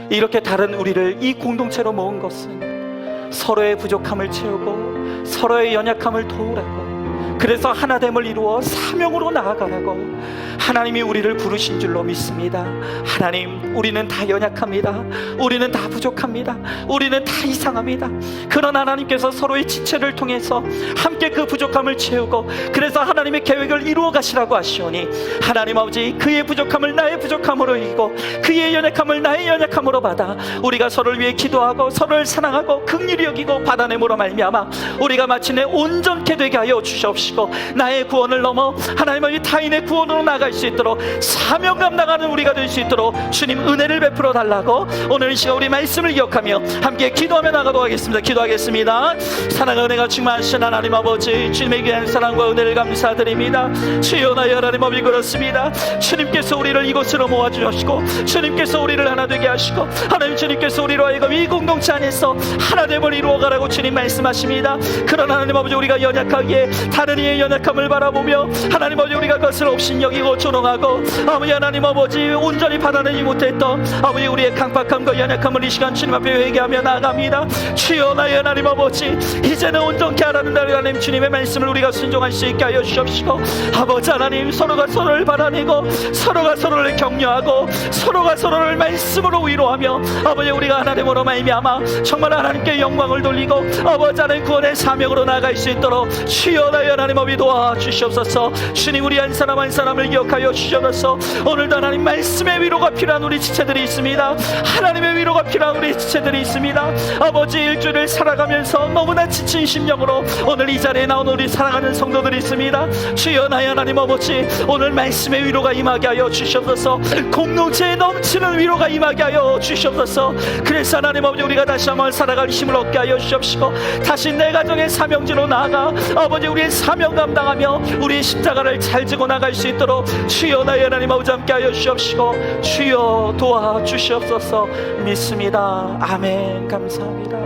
이렇게 다른 우리를 이 공동체로 모은 것은 서로의 부족함을 채우고 서로의 연약함을 도우라고, 그래서 하나됨을 이루어 사명으로 나아가라고 하나님이 우리를 부르신 줄로 믿습니다. 하나님, 우리는 다 연약합니다. 우리는 다 부족합니다. 우리는 다 이상합니다. 그러나 하나님께서 서로의 지체를 통해서 함께 그 부족함을 채우고 그래서 하나님의 계획을 이루어 가시라고 하시오니 하나님 아버지, 그의 부족함을 나의 부족함으로 이기고 그의 연약함을 나의 연약함으로 받아 우리가 서로를 위해 기도하고 서로를 사랑하고 긍휼히 여기고 받아냄으로 말미암아 우리가 마침내 온전케 되게 하여 주시옵시고 나의 구원을 넘어 하나님의 타인의 구원으로 나갈 수 있도록 사명 감당하는 우리가 될 수 있도록 주님 은혜를 베풀어 달라고 오늘 이 시간 우리 말씀을 기억하며 함께 기도하며 나가도록 하겠습니다. 기도하겠습니다. 사랑과 은혜가 충만하신 하나님 아버지, 주님의 귀한 사랑과 은혜를 감사드립니다. 주여 나의 하나님 아버지, 그렇습니다. 주님께서 우리를 이곳으로 모아주시고 주님께서 우리를 하나 되게 하시고 하나님 주님께서 우리로 하여금 이 공동체 안에서 하나됨을 이루어가라고 주님 말씀하십니다. 그러나 하나님 아버지, 우리가 연약하기에 다른 이의 연약함을 바라보며 하나님 아버지 우리가 그것을 업신여기고 조롱하고 아버지 하나님 아버지 온전히 받아내지 못했던 아버지 우리의 강박함과 연약함을 이 시간 주님 앞에 회개하며 나아갑니다. 주여 나의 하나님 아버지, 이제는 온전케 하라는 하나님 주님의 말씀을 우리가 순종할 수 있게 하여 주시옵시고 아버지 하나님, 서로가 서로를 바라내고 서로가 서로를 격려하고 서로가 서로를 말씀으로 위로하며 아버지 우리가 하나님으로 말미암아 정말 하나님께 영광을 돌리고 아버지 하나님 구원의 사명으로 나아갈 수 있도록 주여 나의 하나님 아버지 도와주시옵소서. 주님, 우리 한 사람 한 사람을 기억하여 하여 주셔서 오늘도 하나님 말씀의 위로가 필요한 우리 지체들이 있습니다. 하나님의 위로가 필요한 우리 지체들이 있습니다. 아버지, 일주일을 살아가면서 너무나 지친 심령으로 오늘 이 자리에 나온 우리 사랑하는 성도들이 있습니다. 주여, 나의 하나님 아버지, 오늘 말씀의 위로가 임하게 하여 주시옵소서. 공동체에 넘치는 위로가 임하게 하여 주시옵소서. 그래서 하나님 아버지, 우리가 다시 한번 살아갈 힘을 얻게 하여 주시옵시고, 다시 내 가정의 사명지로 나아가 아버지 우리의 사명 감당하며 우리의 십자가를 잘 지고 나갈 수 있도록 주여, 나의 하나님 아버지 함께 하여 주시옵시고, 주여 도와주시옵소서. 믿습니다. 아멘. 감사합니다.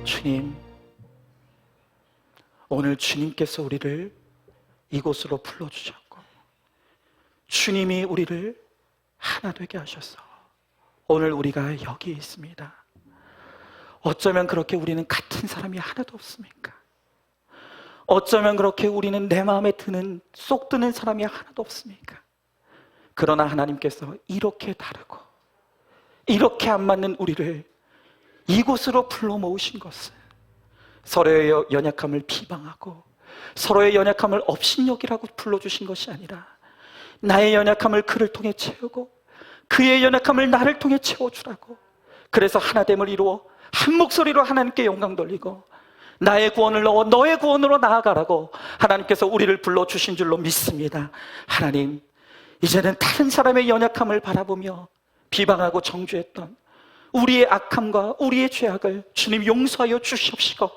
주님, 오늘 주님께서 우리를 이곳으로 불러주셨고, 주님이 우리를 하나 되게 하셔서 오늘 우리가 여기 있습니다. 어쩌면 그렇게 우리는 같은 사람이 하나도 없습니까? 어쩌면 그렇게 우리는 내 마음에 드는, 쏙 드는 사람이 하나도 없습니까? 그러나 하나님께서 이렇게 다르고 이렇게 안 맞는 우리를 이곳으로 불러 모으신 것은 서로의 연약함을 비방하고 서로의 연약함을 업신여기라고 불러주신 것이 아니라 나의 연약함을 그를 통해 채우고 그의 연약함을 나를 통해 채워주라고, 그래서 하나됨을 이루어 한 목소리로 하나님께 영광 돌리고 나의 구원을 넣어 너의 구원으로 나아가라고 하나님께서 우리를 불러주신 줄로 믿습니다. 하나님, 이제는 다른 사람의 연약함을 바라보며 비방하고 정죄했던 우리의 악함과 우리의 죄악을 주님 용서하여 주시옵시고,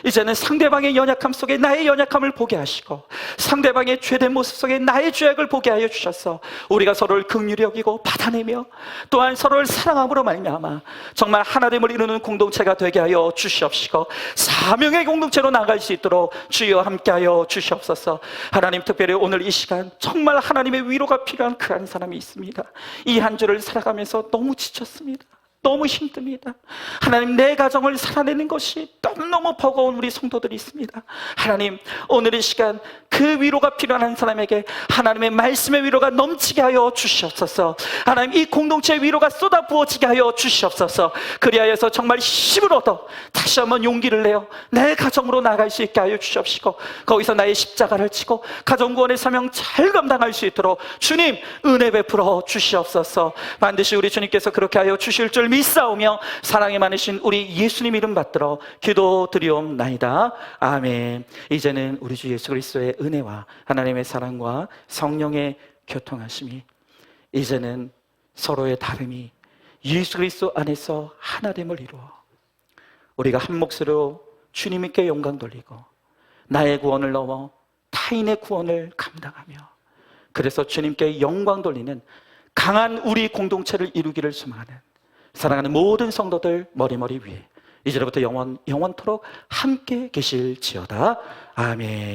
이제는 상대방의 연약함 속에 나의 연약함을 보게 하시고 상대방의 죄된 모습 속에 나의 죄악을 보게 하여 주셔서 우리가 서로를 긍휼히 여기고 받아내며 또한 서로를 사랑함으로 말미암아 정말 하나됨을 이루는 공동체가 되게 하여 주시옵시고, 사명의 공동체로 나아갈 수 있도록 주여 함께하여 주시옵소서. 하나님, 특별히 오늘 이 시간 정말 하나님의 위로가 필요한 그 한 사람이 있습니다. 이 한 주를 살아가면서 너무 지쳤습니다. 너무 힘듭니다. 하나님, 내 가정을 살아내는 것이 너무너무 버거운 우리 성도들이 있습니다. 하나님, 오늘 이 시간 그 위로가 필요한 한 사람에게 하나님의 말씀의 위로가 넘치게 하여 주시옵소서. 하나님, 이 공동체의 위로가 쏟아 부어지게 하여 주시옵소서. 그리하여서 정말 힘을 얻어 다시 한번 용기를 내어 내 가정으로 나갈 수 있게 하여 주시옵시고, 거기서 나의 십자가를 지고 가정구원의 사명 잘 감당할 수 있도록 주님 은혜 베풀어 주시옵소서. 반드시 우리 주님께서 그렇게 하여 주실 줄 믿사오며 사랑이 많으신 우리 예수님 이름 받들어 기도드리옵나이다. 아멘. 이제는 우리 주 예수 그리스도의 은혜와 하나님의 사랑과 성령의 교통하심이, 이제는 서로의 다름이 예수 그리스도 안에서 하나됨을 이루어 우리가 한 몫으로 주님께 영광 돌리고 나의 구원을 넘어 타인의 구원을 감당하며 그래서 주님께 영광 돌리는 강한 우리 공동체를 이루기를 소망하는 사랑하는 모든 성도들 머리머리 위에 이제로부터 영원토록 함께 계실지어다. 아멘.